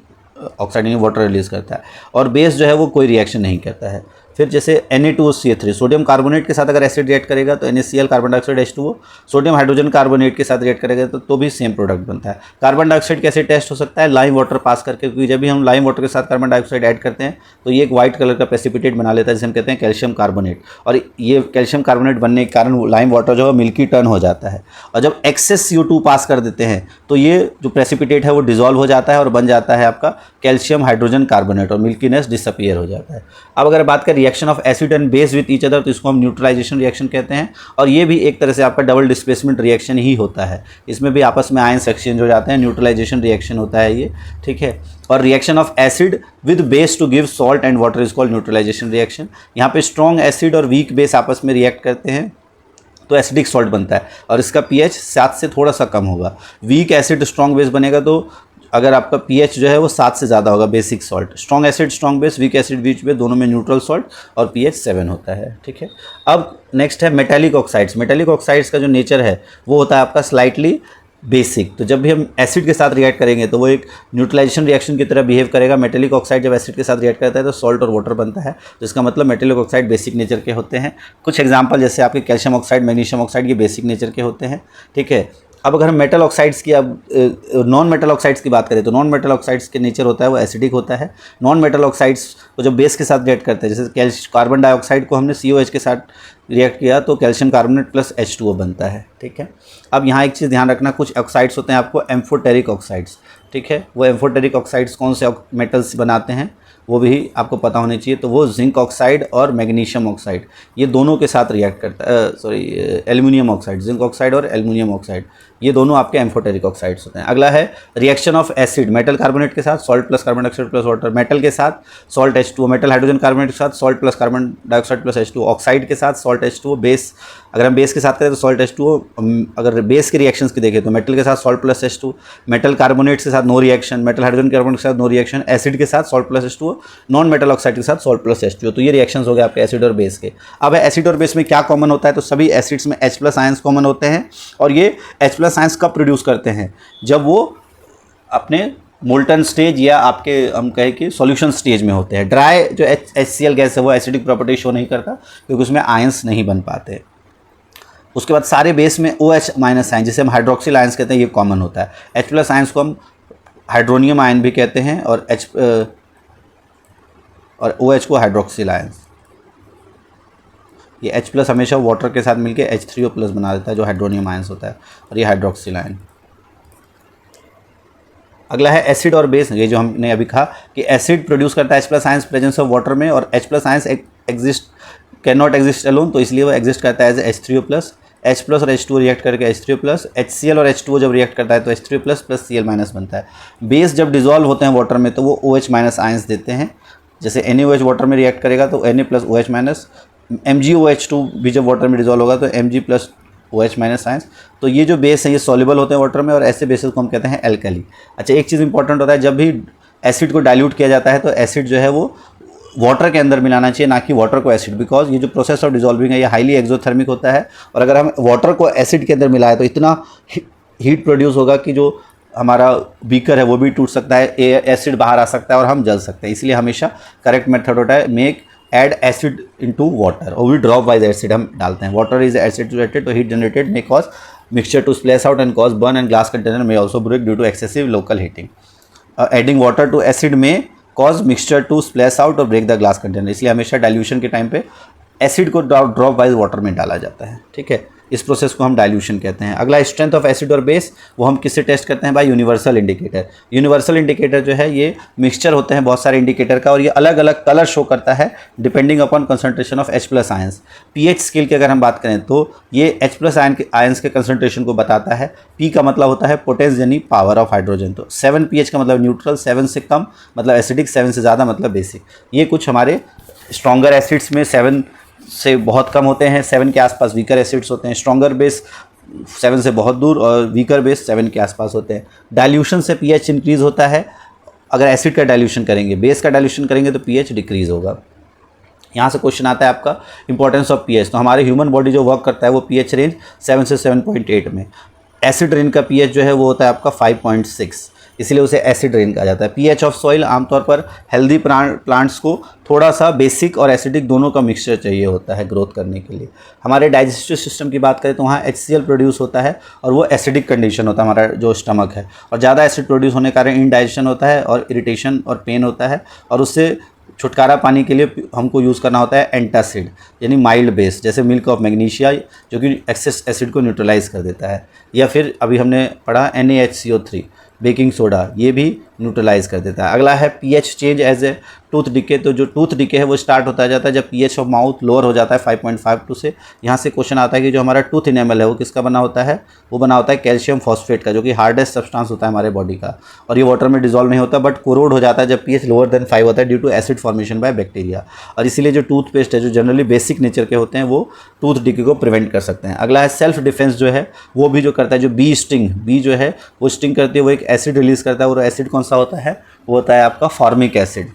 oxide यानी वाटर रिलीज करता है, और बेस जो है वो कोई रिएक्शन नहीं करता है। फिर जैसे Na2CO3 सोडियम कार्बोनेट के साथ अगर एसिड रिएक्ट करेगा तो NaCl carbon dioxide H2O, sodium hydrogen carbonate के साथ रिएक्ट करेगा तो भी सेम प्रोडक्ट बनता है। कार्बन डाइऑक्साइड कैसे टेस्ट हो सकता है, लाइम वाटर पास करके, क्योंकि जब भी हम लाइम वाटर के साथ कार्बन डाइऑक्साइड ऐड करते हैं तो ये एक वाइट कलर का प्रेसिपिटेट बना लेता है जिसे हम कहते हैं कैल्शियम कार्बोनेट, और ये कैल्शियम कार्बोनेट बनने के कारण लाइम वाटर जो है मिल्की टर्न हो जाता है। और जब एक्सेस CO2 पास कर देते हैं तो ये जो प्रेसिपिटेट है वो डिजोल्व हो जाता है और बन जाता है आपका कैल्शियम हाइड्रोजन कार्बोनेट और मिल्कीनेस डिसअपीयर हो जाता है। अब अगर बात करें reaction of acid and base with each other तो इसको हम न्यूट्रलाइजेशन रिएक्शन कहते हैं, और ये भी एक तरह से आपका डबल डिस्प्लेसमेंट रिएक्शन ही होता है। इसमें भी आपस में आयंस एक्सचेंज हो जाते हैं, न्यूट्रलाइजेशन रिएक्शन होता है ये, ठीक है। और reaction of acid with base to give salt and water is called neutralisation reaction. यहाँ पे स्ट्रॉन्ग एसिड और वीक बेस आपस में रिएक्ट करते हैं तो एसिडिक सॉल्ट बनता है और इसका pH 7 से थोड़ा सा कम होगा। वीक एसिड स्ट्रॉन्ग बेस बनेगा तो अगर आपका pH जो है वो 7 से ज़्यादा होगा, basic salt. Strong acid strong base, weak acid weak base, दोनों में न्यूट्रल सॉल्ट और pH 7 होता है, ठीक है। अब नेक्स्ट है मेटेलिक ऑक्साइड्स। मेटेलिक ऑक्साइड्स का जो नेचर है वो होता है आपका स्लाइटली बेसिक। तो जब भी हम एसिड के साथ रिएक्ट करेंगे तो वो एक न्यूट्रलाइजेशन रिएक्शन की तरह बिहेव करेगा। मेटेलिक ऑक्साइड जब एसिड के साथ रिएक्ट करता है तो सॉल्ट और वाटर बनता है, तो इसका मतलब मेटेलिक ऑक्साइड बेसिक नेचर के होते हैं। कुछ एग्जांपल जैसे आपके कैल्शियम ऑक्साइड, मैग्नीशियम ऑक्साइड, ये बेसिक नेचर के होते हैं, ठीक है। अब अगर हम मेटल ऑक्साइड्स की, अब नॉन मेटल ऑक्साइड्स की बात करें तो नॉन मेटल ऑक्साइड्स के नेचर होता है वो एसिडिक होता है। नॉन मेटल ऑक्साइड्स को जब बेस के साथ रिएक्ट करते हैं, जैसे कार्बन डाइऑक्साइड को हमने COH के साथ रिएक्ट किया तो कैल्शियम कार्बोनेट प्लस H2O बनता है, ठीक है। अब यहाँ एक चीज़ ध्यान रखना, कुछ ऑक्साइड्स होते हैं आपको एम्फोटेरिक ऑक्साइड्स, ठीक है। वो एम्फोटेरिक ऑक्साइड्स कौन से मेटल्स बनाते हैं वो भी आपको पता होनी चाहिए। तो वो जिंक ऑक्साइड और मैग्नीशियम ऑक्साइड, ये दोनों के साथ रिएक्ट करता है, एल्युमिनियम ऑक्साइड, जिंक ऑक्साइड और एल्युमिनियम ऑक्साइड, ये दोनों आपके एम्फोटेरिक ऑक्साइड्स होते हैं। अगला है reaction of acid, metal carbonate के साथ salt plus carbon dioxide plus water, metal के साथ salt H2O, metal hydrogen carbonate के साथ salt plus carbon dioxide plus H2O, oxide के साथ सॉल्ट H2O, बेस अगर हम बेस के साथ करें तो सॉल्ट H2O, अगर बेस के रिएक्शंस की देखें तो मेटल के साथ salt plus H2, metal carbonates के साथ no reaction, metal hydrogen carbonate के साथ नो रिएक्शन, एसिड के साथ salt plus H2O, non metal oxide के साथ सॉल्ट प्लस H2O। तो ये रिएक्शंस हो गए आपके एसिड और बेस के। अब एसिड और बेस में क्या कॉमन होता है, तो सभी एसिड्स में H प्लस आयंस कॉमन होते हैं, और ये H प्लस आयंस कब प्रोड्यूस करते हैं, जब वो अपने मोल्टन स्टेज या आपके हम कहें कि सॉल्यूशन स्टेज में होते हैं। ड्राई जो HCl गैस है वो एसिडिक प्रॉपर्टी शो नहीं करता क्योंकि उसमें आयंस नहीं बन पाते। उसके बाद सारे बेस में OH माइनस आयन, जिसे हम हाइड्रोक्सिल आयंस कहते हैं, ये कॉमन होता है। H प्लस आयंस को हम हाइड्रोनियम आयन भी कहते हैं, और OH को हाइड्रोक्सिल आयंस। ये H प्लस हमेशा वाटर के साथ मिलके H3O प्लस बना देता है जो हाइड्रोनियम आयंस होता है, और ये हाइड्रोक्सिल आयन। अगला है एसिड और बेस। ये जो हमने अभी कहा कि एसिड प्रोड्यूस करता है H plus ions presence of water में, और H plus ions can not exist alone, तो इसलिए वो एग्जिस्ट करता है as H3O plus. H plus और H2O रिएक्ट करके H3O प्लस, HCl और H2O जब रिएक्ट करता है तो H3O plus plus Cl minus बनता है। बेस जब डिजॉल्व होते हैं वाटर में तो वो OH माइनस आयंस देते हैं, जैसे NaOH वाटर में रिएक्ट करेगा तो Na plus OH minus, MgOH2 भी जब वाटर में डिजॉल्व होगा तो Mg plus OH minus ions. तो ये जो बेस हैं ये सॉल्युबल होते हैं वाटर में, और ऐसे बेसिस को हम कहते हैं एल्कली। अच्छा, एक चीज़ इंपॉर्टेंट होता है, जब भी एसिड को डाइल्यूट किया जाता है तो एसिड जो है वो वाटर के अंदर मिलाना चाहिए, ना कि वाटर को एसिड, बिकॉज ये जो प्रोसेस ऑफ डिजॉल्विंग है ये हाईली एक्सोथर्मिक होता है, और अगर हम वाटर को एसिड के अंदर मिलाएं तो इतना हीट प्रोड्यूस होगा कि जो हमारा बीकर है वो भी टूट सकता है, एसिड बाहर आ सकता है और हम जल सकते हैं। इसलिए हमेशा करेक्ट मेथड होता है make add acid into water, और we drop by the acid हम डालते हैं। वाटर इज एसिड तो heat generated may cause mixture to splash out and cause burn, and glass container may also break due to excessive local heating. Adding water to acid में cause mixture to splash out और ब्रेक द ग्लास कंटेनर। इसलिए हमेशा डाइल्यूशन के टाइम पे एसिड को ड्रॉप बाय वाटर में डाला जाता है। ठीक है, इस प्रोसेस को हम डाइल्यूशन कहते हैं। अगला स्ट्रेंथ ऑफ एसिड और बेस, वो हम किससे टेस्ट करते हैं, bye universal indicator. Universal indicator जो है ये मिक्सचर होते हैं बहुत सारे इंडिकेटर का, और ये अलग अलग कलर शो करता है depending upon concentration of H plus ions. PH scale की अगर हम बात करें तो ये H प्लस आयंस के कंसंट्रेशन को बताता है। P का मतलब होता है पोटेंस यानी पावर ऑफ हाइड्रोजन। तो 7 pH का मतलब न्यूट्रल, 7 से कम मतलब एसिडिक, 7 से ज़्यादा मतलब बेसिक। ये कुछ हमारे स्ट्रॉन्गर एसिड्स में 7 से बहुत कम होते हैं, 7 के आसपास वीकर एसिड्स होते हैं। स्ट्रॉन्गर बेस 7 से बहुत दूर, और वीकर बेस 7 के आसपास होते हैं। डाइल्यूशन से पीएच इंक्रीज़ होता है। अगर एसिड का डाइल्यूशन करेंगे, बेस का डाइल्यूशन करेंगे तो पीएच डिक्रीज़ होगा। यहाँ से क्वेश्चन आता है आपका इंपॉर्टेंस ऑफ पीएच। तो हमारे ह्यूमन बॉडी जो वर्क करता है वो पीएच रेंज 7 से 7.8 में। एसिड रेन का पीएच जो है वो होता है आपका 5.6, इसलिए उसे एसिड रेन कहा जाता है। पीएच ऑफ सॉइल, आमतौर पर हेल्दी प्लांट्स को थोड़ा सा बेसिक और एसिडिक दोनों का मिक्सचर चाहिए होता है ग्रोथ करने के लिए। हमारे डाइजेस्टिव सिस्टम की बात करें तो वहाँ HCl प्रोड्यूस होता है, और वो एसिडिक कंडीशन होता है हमारा जो स्टमक है, और ज़्यादा एसिड प्रोड्यूस होने के कारण इनडाइजेशन होता है और इरिटेशन और पेन होता है, और उससे छुटकारा पाने के लिए हमको यूज़ करना होता है एंटासिड यानी माइल्ड बेस, जैसे मिल्क ऑफ मैग्नीशिया जो कि एक्सेस एसिड को न्यूट्रलाइज कर देता है, या फिर अभी हमने पढ़ा NaHCO3 बेकिंग सोडा, ये भी न्यूट्रलाइज कर देता है। अगला है pH change as a tooth decay. तो जो टूथ डिके है वो स्टार्ट होता जाता है जब पीएच ऑफ माउथ लोअर हो जाता है 5.52 से। यहाँ से क्वेश्चन आता है कि जो हमारा टूथ इनेमल है वो किसका बना होता है, वो बना होता है कैल्शियम फॉस्फेट का, जो कि हार्डेस्ट सब्सटेंस होता है हमारे बॉडी का, और ये वाटर में डिजॉल्व नहीं होता बट कोरोड हो जाता है जब पीएच लोअर देन 5 होता है due to acid formation by bacteria. और इसीलिए जो टूथपेस्ट है जो जनरली बेसिक नेचर के होते हैं वो टूथ डिके को प्रिवेंट कर सकते हैं। अगला है सेल्फ डिफेंस जो है वो भी जो करता है, जो बी स्टिंग, बी जो है वो स्टिंग करती है, वो एक एसिड रिलीज करता है, और एसिड कौन सा होता है, वो होता है आपका फॉर्मिक एसिड।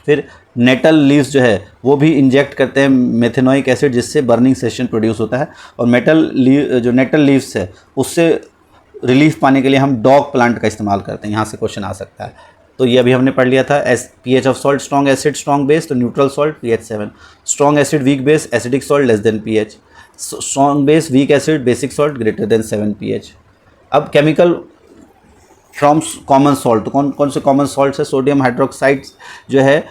फिर नेटल लीव्स जो है वो भी इंजेक्ट करते हैं मेथेनोइक एसिड, जिससे बर्निंग सेशन प्रोड्यूस होता है, और जो नेटल लीव्स है उससे रिलीफ पाने के लिए हम डॉग प्लांट का इस्तेमाल करते हैं। यहाँ से क्वेश्चन आ सकता है। तो ये अभी हमने पढ़ लिया था। PH of salt, strong acid strong base, तो neutral salt pH 7, strong acid weak base acidic salt less than pH, strong base weak acid basic salt greater than 7 pH। अब केमिकल फ्रॉम कॉमन सॉल्ट, तो कौन कौन से कॉमन सॉल्ट है, सोडियम हाइड्रोक्साइड जो है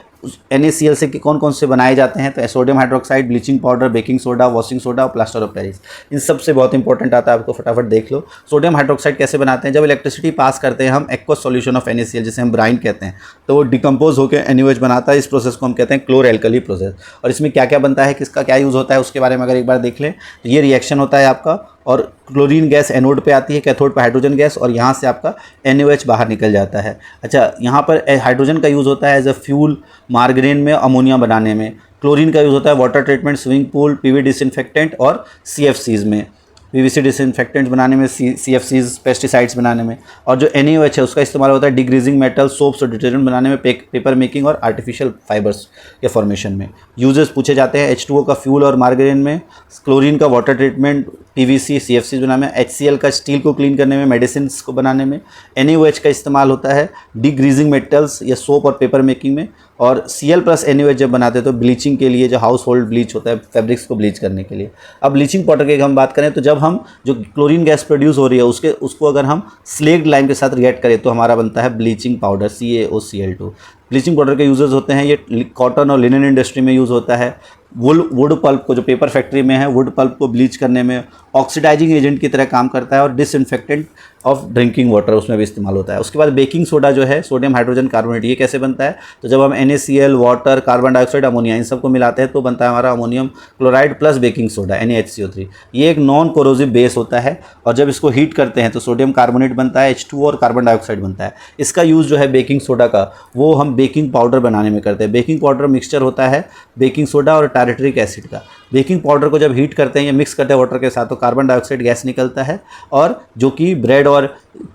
NaCl से कौन कौन से बनाए जाते हैं, तो sodium hydroxide, bleaching powder, baking soda, washing soda और प्लास्टर ऑफ पेरिस। इन सब से बहुत इंपॉर्टेंट आता है, आपको फटाफट देख लो। सोडियम हाइड्रोक्साइड कैसे बनाते हैं, जब इलेक्ट्रिसिटी पास करते हैं हम एक्वस सॉल्यूशन ऑफ NaCl जिसे हम ब्राइन कहते हैं, तो वो डिकम्पोज होकर NaOH बनाता है। इस प्रोसेस को हम कहते हैं क्लोर एल्कली प्रोसेस। और इसमें क्या क्या बनता है, किसका क्या यूज़ होता है, उसके बारे में अगर एक बार देख लें तो ये रिएक्शन होता है आपका, और क्लोरीन गैस एनोड पे आती है, कैथोड पे हाइड्रोजन गैस, और यहाँ से आपका NaOH बाहर निकल जाता है। अच्छा, यहाँ पर हाइड्रोजन का यूज़ होता है एज अ फ्यूल मार्गरेन में, अमोनिया बनाने में। क्लोरीन का यूज़ होता है water treatment, swimming pool, PV disinfectant और सीएफसीज में, पीवीसी डिसइंफेक्टेंट्स बनाने में, सीएफसीज पेस्टिसाइड्स बनाने में। और जो NaOH है उसका इस्तेमाल होता है डिग्रीजिंग मेटल, सोप्स और डिटर्जेंट बनाने में, पेपर मेकिंग और आर्टिफिशियल फाइबर्स के फॉर्मेशन में। यूजेस पूछे जाते हैं H2O का फ्यूल और मार्गरीन में, क्लोरीन का वाटर ट्रीटमेंट, पीवीसी CFCs बनाने में, HCl का स्टील को क्लीन करने में, मेडिसिन को बनाने में। NaOH का इस्तेमाल होता है डिग्रीजिंग मेटल्स या सोप और पेपर मेकिंग में। और Cl+NaOH जब बनाते हैं तो ब्लीचिंग के लिए, जो हाउस होल्ड ब्लीच होता है फैब्रिक्स को ब्लीच करने के लिए। अब ब्लीचिंग पाउडर की हम बात करें तो जब हम जो क्लोरीन गैस प्रोड्यूस हो रही है उसको अगर हम स्लेक्ड लाइम के साथ रिएक्ट करें तो हमारा बनता है bleaching powder CaOCl2। Bleaching powder के यूजेस होते हैं, ये कॉटन और लिनन इंडस्ट्री में यूज़ होता है, वुड पल्प को, जो पेपर फैक्ट्री में है, वुड पल्प को ब्लीच करने में, ऑक्सीडाइजिंग एजेंट की तरह काम करता है, और डिसइंफेक्टेंट ऑफ ड्रिंकिंग वाटर उसमें भी इस्तेमाल होता है। उसके बाद बेकिंग सोडा जो है, सोडियम हाइड्रोजन कार्बोनेट, ये कैसे बनता है? तो जब हम NaCl, water, carbon dioxide, ammonia इन सबको मिलाते हैं तो बनता है हमारा ammonium chloride plus baking soda NaHCO3। ये एक नॉन कोरोसिव बेस होता है और जब इसको हीट करते हैं तो सोडियम कार्बोनेट बनता है, H2O और कार्बन डाइऑक्साइड बनता है। इसका यूज़ जो है बेकिंग सोडा का, वो हम बेकिंग पाउडर बनाने में करते हैं। बेकिंग पाउडर मिक्सचर होता है बेकिंग सोडा और टारटरिक एसिड का। बेकिंग पाउडर को जब हीट करते हैं या मिक्स करते हैं वाटर के साथ तो कार्बन डाइऑक्साइड गैस निकलता है, और जो कि ब्रेड और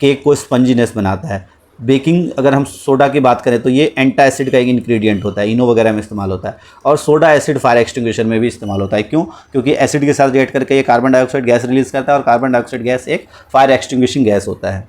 केक को स्पंजीनेस बनाता है। बेकिंग अगर हम सोडा की बात करें तो ये एंटासिड का एक इंग्रेडिएंट होता है, इनो वगैरह में इस्तेमाल होता है। और सोडा एसिड फायर एक्सटिंग्विशर में भी इस्तेमाल होता है। क्यों? क्योंकि एसिड के साथ रिएक्ट करके ये कार्बन डाइऑक्साइड गैस रिलीज करता है और कार्बन डाइऑक्साइड गैस एक फायर एक्सटिंग्विशिंग गैस होता है।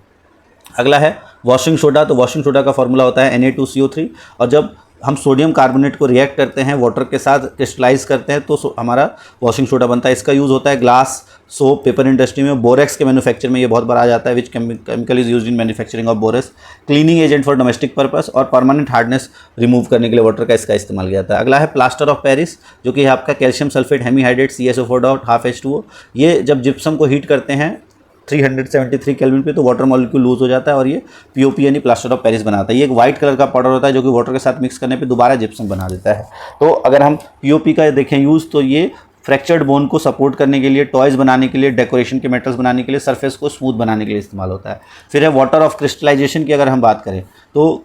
अगला है वॉशिंग सोडा। तो वॉशिंग सोडा का फॉर्मूला होता है Na2CO3, और जब हम सोडियम कार्बोनेट को रिएक्ट करते हैं, वाटर के साथ क्रिस्टलाइज करते हैं तो हमारा वॉशिंग सोडा बनता है। इसका यूज़ होता है ग्लास, सोप, पेपर इंडस्ट्री में, बोरेक्स के मैन्युफैक्चर में ये बहुत बार आ जाता है, which chemical is used in manufacturing of borax, cleaning agent for domestic purpose, और परमानेंट हार्डनेस रिमूव करने के लिए वाटर का इसका इस्तेमाल किया जाता है। अगला है प्लास्टर ऑफ पेरिस, जो कि है आपका calcium sulphate hemihydrate CaSO4 half H2O। ये जब जिप्सम को हीट करते हैं 373 केल्विन पे तो वाटर मॉलिक्यूल लूज हो जाता है और ये POP यानी प्लास्टर ऑफ पेरिस बनाता है। ये एक वाइट कलर का पाउडर होता है जो कि वाटर के साथ मिक्स करने पे दोबारा जिप्सम बना देता है। तो अगर हम POP का देखें यूज़, तो ये फ्रैक्चर्ड बोन को सपोर्ट करने के लिए, टॉयज़ बनाने के लिए, डेकोरेशन के मेटल्स बनाने के लिए, सरफेस को स्मूथ बनाने के लिए इस्तेमाल होता है। फिर है वाटर ऑफ क्रिस्टलाइजेशन की अगर हम बात करें तो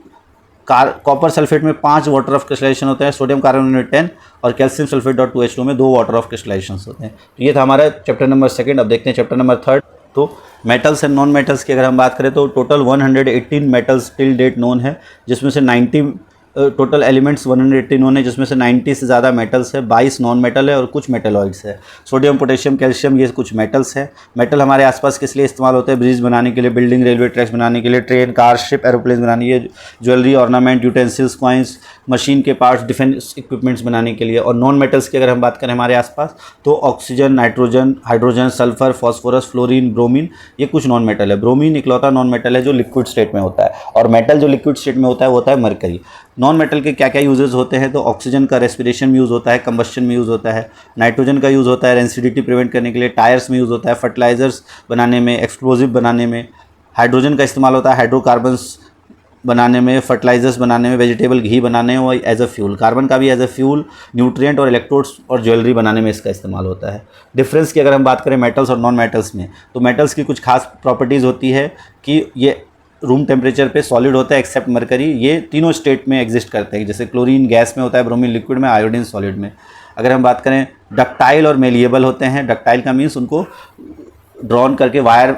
कॉपर सल्फेट में 5 वाटर ऑफ क्रिस्टलाइजेशन होते हैं, सोडियम कार्बोनेट 10 और कैल्शियम सल्फेट .2H2 में 2 वाटर ऑफ क्रिस्टलाइजेशन होते हैं। तो ये था हमारा चैप्टर नंबर 2। अब देखते हैं चैप्टर नंबर 3। तो मेटल्स एंड नॉन मेटल्स की अगर हम बात करें तो total 118 metals till date known है, जिसमें से 90 टोटल एलिमेंट्स 180 नोन है, जिसमें से 90 से ज़्यादा मेटल्स है, 22 नॉन मेटल है और कुछ मेटलॉइड्स है। सोडियम, पोटेशियम, कैल्शियम ये कुछ मेटल्स है। मेटल हमारे आसपास किस लिए इस्तेमाल होते हैं? ब्रिज बनाने के लिए, बिल्डिंग, रेलवे ट्रैक्स बनाने के लिए, ट्रेन, कार, शिप, एरोप्लेन बनाने के लिए, jewellery, ornament, utensils, coins, machine के पार्ट्स, डिफेंस इक्विपमेंट्स बनाने के लिए। और नॉन मेटल्स की अगर हम बात करें हमारे आसपास तो oxygen, nitrogen, hydrogen, sulphur, phosphorus, fluorine, bromine, ये कुछ नॉन मेटल है। ब्रोमीन इकलौता नॉन मेटल है जो लिक्विड स्टेट में होता है, और मेटल जो लिक्विड स्टेट में होता है वो होता है मरकरी। नॉन मेटल के क्या क्या यूजेस होते हैं? तो ऑक्सीजन का रेस्पिरेशन में यूज़ होता है, कंबस्शन में यूज़ होता है। नाइट्रोजन का यूज़ होता है रेंसिडिटी प्रिवेंट करने के लिए, टायर्स में यूज़ होता है, फर्टिलाइजर्स बनाने में, एक्सप्लोजिव बनाने में। हाइड्रोजन का इस्तेमाल होता है हाइड्रोकार्बन्स बनाने में, फर्टिलाइजर्स बनाने में, वेजिटेबल घी बनाने में और एज अ फ्यूल। कार्बन का भी एज अ फ्यूल, न्यूट्रिएंट और इलेक्ट्रोड्स और ज्वेलरी बनाने में इसका इस्तेमाल होता है। डिफरेंस की अगर हम बात करें मेटल्स और नॉन मेटल्स में, तो मेटल्स की कुछ खास प्रॉपर्टीज़ होती है कि ये रूम टेम्परेचर पे सॉलिड होता है एक्सेप्ट मरकरी। ये तीनों स्टेट में एग्जिस्ट करते हैं, जैसे क्लोरीन गैस में होता है, ब्रोमीन लिक्विड में, आयोडीन सॉलिड में। अगर हम बात करें डक्टाइल और मेलिएबल होते हैं। डक्टाइल का मीन्स उनको ड्रॉन करके वायर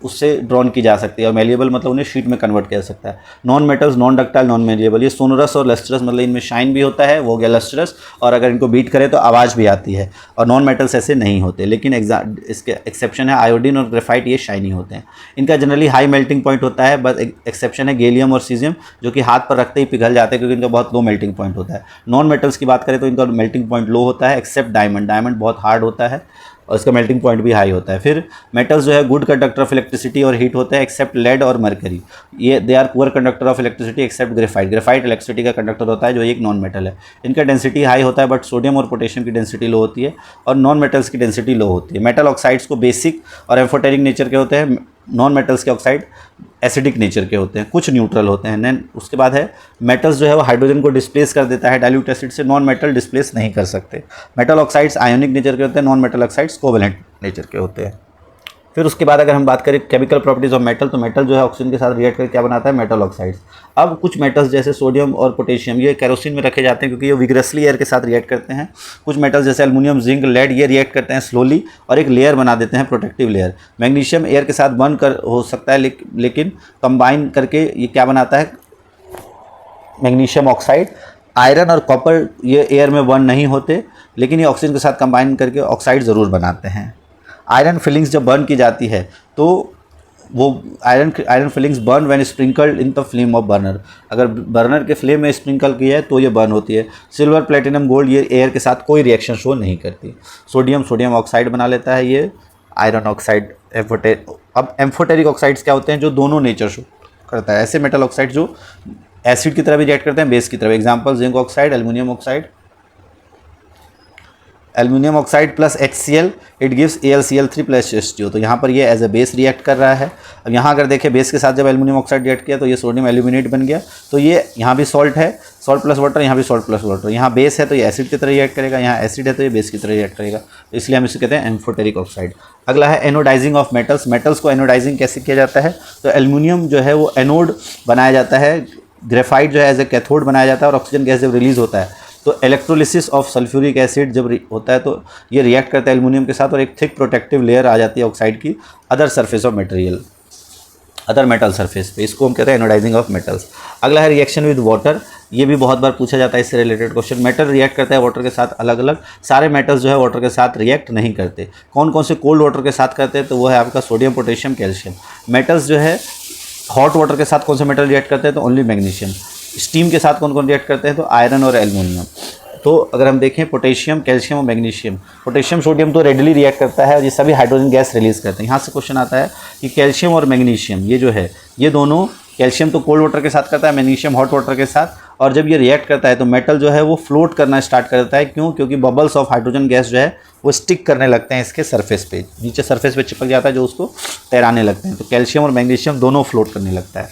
उससे ड्रॉन की जा सकती है, और मेलिएबल मतलब उन्हें शीट में कन्वर्ट किया जा सकता है। Non metals, non ductile, non malleable, ये सोनोरस और लस्ट्रस, मतलब इनमें शाइन भी होता है, वो हो गया लस्ट्रस, और अगर इनको बीट करें तो आवाज़ भी आती है। और नॉन मेटल्स ऐसे नहीं होते, लेकिन इसके एक्सेप्शन है आयोडीन और ग्रेफाइट, ये शाइनी होते हैं। इनका जनरली हाई मेल्टिंग पॉइंट होता है, बस एक्सेप्शन है गैलियम और सीजियम, जो कि हाथ पर रखते ही पिघल जाते हैं क्योंकि इनका बहुत लो मेल्टिंग पॉइंट होता है। नॉन मेटल्स की बात करें तो इनका मेल्टिंग पॉइंट लो होता है एक्सेप्ट डायमंड। डायमंड बहुत हार्ड होता है और इसका मेल्टिंग पॉइंट भी हाई होता है। फिर मेटल्स जो है गुड कंडक्टर ऑफ इलेक्ट्रिसिटी और हीट होते हैं एक्सेप्ट लेड और मरकरी। ये they are poor conductor of electricity except graphite. Graphite electricity का कंडक्टर होता है जो एक नॉन मेटल है। इनका डेंसिटी हाई होता है, बट सोडियम और पोटेशियम की डेंसिटी लो होती है, और नॉन मेटल्स की डेंसिटी लो होती है। मेटल ऑक्साइड्स को बेसिक और एम्फोटेरिक नेचर के होते हैं। नॉन मेटल्स के ऑक्साइड एसिडिक नेचर के होते हैं, कुछ न्यूट्रल होते हैं। देन उसके बाद है मेटल्स जो है वो हाइड्रोजन को डिस्प्लेस कर देता है डाइल्यूट एसिड से, नॉन मेटल डिस्प्लेस नहीं कर सकते। मेटल ऑक्साइड्स आयोनिक नेचर के होते हैं, non metal oxides covalent nature के होते हैं। फिर उसके बाद अगर हम बात करें केमिकल प्रॉपर्टीज़ ऑफ मेटल, तो मेटल जो है ऑक्सीजन के साथ रिएक्ट करके क्या बनाता है, मेटल ऑक्साइड्स। अब कुछ मेटल्स जैसे सोडियम और पोटेशियम ये केरोसिन में रखे जाते हैं क्योंकि ये विग्रसली एयर के साथ रिएक्ट करते हैं। कुछ मेटल्स जैसे एल्युमिनियम, जिंक, लेड ये रिएक्ट करते हैं स्लोली और एक लेयर बना देते हैं, प्रोटेक्टिव लेयर। मैग्नीशियम एयर के साथ बर्न कर हो सकता है लेकिन कंबाइन करके ये क्या बनाता है, मैग्नीशियम ऑक्साइड। आयरन और कॉपर ये एयर में बर्न नहीं होते लेकिन ये ऑक्सीजन के साथ कंबाइन करके ऑक्साइड ज़रूर बनाते हैं। आयरन फिलिंग्स जब बर्न की जाती है तो वो iron filings burn when sprinkled in the flame of burner, अगर बर्नर के फ्लेम में स्प्रिंकल किया है तो ये बर्न होती है। सिल्वर, प्लेटिनम, गोल्ड ये एयर के साथ कोई रिएक्शन शो नहीं करती। सोडियम ऑक्साइड बना लेता है ये आयरन ऑक्साइड। अब एम्फोटेरिक ऑक्साइड्स क्या होते हैं, जो दोनों नेचर शो करता है। ऐसे मेटल ऑक्साइड जो एसिड की तरह भी रिएक्ट करते हैं, बेस की तरह। Example zinc oxide, aluminium oxide plus HCl it gives AlCl3 plus H2O। तो यहाँ पर ये एज ए बेस रिएक्ट कर रहा है। अब यहाँ अगर देखें बेस के साथ जब एल्युमिनियम ऑक्साइड रिएक्ट किया तो ये सोडियम एल्यूमिनेट बन गया। तो ये यहाँ भी सॉल्ट है, सॉल्ट प्लस वाटर, यहाँ भी सॉल्ट प्लस वाटर। यहाँ बेस है तो ये एसिड की तरह रिएक्ट करेगा, यहाँ एसिड है तो ये बेस की तरह रिएक्ट करेगा। तो इसलिए हम इसे कहते हैं एम्फोटेरिक ऑक्साइड। अगला है एनोडाइजिंग ऑफ मेटल्स। मेटल्स को एनोडाइजिंग कैसे किया जाता है, तो एल्युमिनियम जो है वो एनोड बनाया जाता है, ग्रेफाइट जो है एज ए कैथोड बनाया जाता है और ऑक्सीजन गैस जब रिलीज होता है तो इलेक्ट्रोलिसिस ऑफ सल्फ्यूरिक एसिड जब होता है तो ये रिएक्ट करता है एल्युमिनियम के साथ और एक थिक प्रोटेक्टिव लेयर आ जाती है ऑक्साइड की other surface of material, other metal surface पे। इसको हम कहते हैं एनोडाइजिंग ऑफ मेटल्स। अगला है रिएक्शन विद वाटर। ये भी बहुत बार पूछा जाता है इससे रिलेटेड क्वेश्चन। मेटल रिएक्ट करता है वाटर के साथ अलग अलग, सारे मेटल्स जो है वाटर के साथ रिएक्ट नहीं करते। कौन कौन से कोल्ड वाटर के साथ करते हैं, तो वो है आपका सोडियम, पोटेशियम, कैल्शियम। मेटल्स जो है हॉट वाटर के साथ कौन से मेटल रिएक्ट करते हैं, तो ओनली मैग्नीशियम। स्टीम के साथ कौन कौन रिएक्ट करते हैं, तो आयरन और एल्युमिनियम। तो अगर हम देखें पोटेशियम, कैल्शियम और मैग्नीशियम, पोटेशियम सोडियम तो रेडली रिएक्ट करता है और ये सभी हाइड्रोजन गैस रिलीज करते हैं। यहाँ से क्वेश्चन आता है कि कैल्शियम और मैग्नीशियम ये जो है ये दोनों, कैल्शियम तो कोल्ड वाटर के साथ करता है, मैग्नीशियम हॉट वाटर के साथ, और जब ये रिएक्ट करता है तो मेटल जो है वो फ्लोट करना स्टार्ट कर देता है। क्यों, क्योंकि बबल्स ऑफ हाइड्रोजन गैस जो है वो स्टिक करने लगते हैं इसके सरफेस पे, नीचे सरफेस पे चिपक जाता है जो उसको तैराने लगते हैं। तो कैल्शियम और मैग्नीशियम दोनों फ्लोट करने लगता है।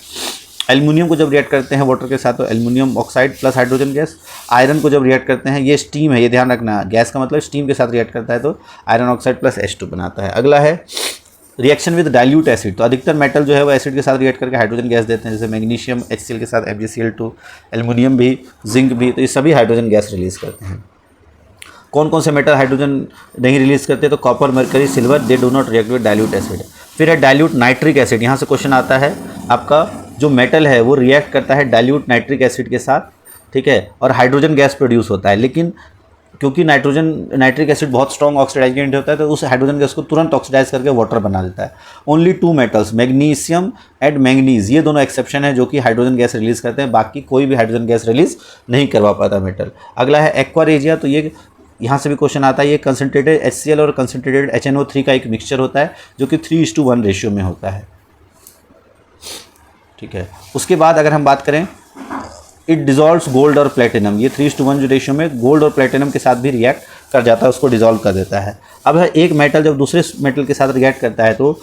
एल्युमिनियम को जब रिएक्ट करते हैं वाटर के साथ तो aluminium oxide plus hydrogen gas. Iron को जब रिएक्ट करते हैं, ये स्टीम है, ये ध्यान रखना, गैस का मतलब स्टीम के साथ रिएक्ट करता है तो आयरन ऑक्साइड प्लस H2 बनाता है। अगला है रिएक्शन विद डाइल्यूट एसिड। तो अधिकतर मेटल जो है वो एसिड के साथ रिएक्ट करके हाइड्रोजन गैस देते हैं, जैसे मैग्नीशियम HCl के साथ MgCl2, एल्युमिनियम भी, जिंक भी, तो ये सभी हाइड्रोजन गैस रिलीज करते हैं। कौन कौन से मेटल हाइड्रोजन नहीं रिलीज करते, तो copper, mercury, silver, they do not react with dilute acid. फिर है डाइल्यूट नाइट्रिक एसिड। यहाँ से क्वेश्चन आता है आपका, जो मेटल है वो रिएक्ट करता है डाइल्यूट नाइट्रिक एसिड के साथ, ठीक है, और हाइड्रोजन गैस प्रोड्यूस होता है। लेकिन क्योंकि नाइट्रिक एसिड बहुत स्ट्रॉन्ग ऑक्सीडाइजिंग एजेंट होता है तो उस हाइड्रोजन गैस को तुरंत ऑक्सीडाइज करके वाटर बना देता है। Only 2 metals magnesium and manganese ये दोनों एक्सेप्शन है जो कि हाइड्रोजन गैस रिलीज करते हैं, बाकी कोई भी हाइड्रोजन गैस रिलीज नहीं करवा पाता मेटल। अगला है एक्वा रेजिया। तो ये यहाँ से भी क्वेश्चन आता है, ये कंसनट्रेटेड HCl और कंसनट्रेटेड HNO3 का एक मिक्सचर होता है जो कि 3:1 रेशियो में होता है, ठीक है। उसके बाद अगर हम बात करें, इट डिजॉल्व्स गोल्ड और प्लेटिनम। ये 3:1 जो रेशियो में गोल्ड और प्लेटिनम के साथ भी रिएक्ट कर जाता है, उसको डिजॉल्व कर देता है। अब है एक मेटल जब दूसरे मेटल के साथ रिएक्ट करता है तो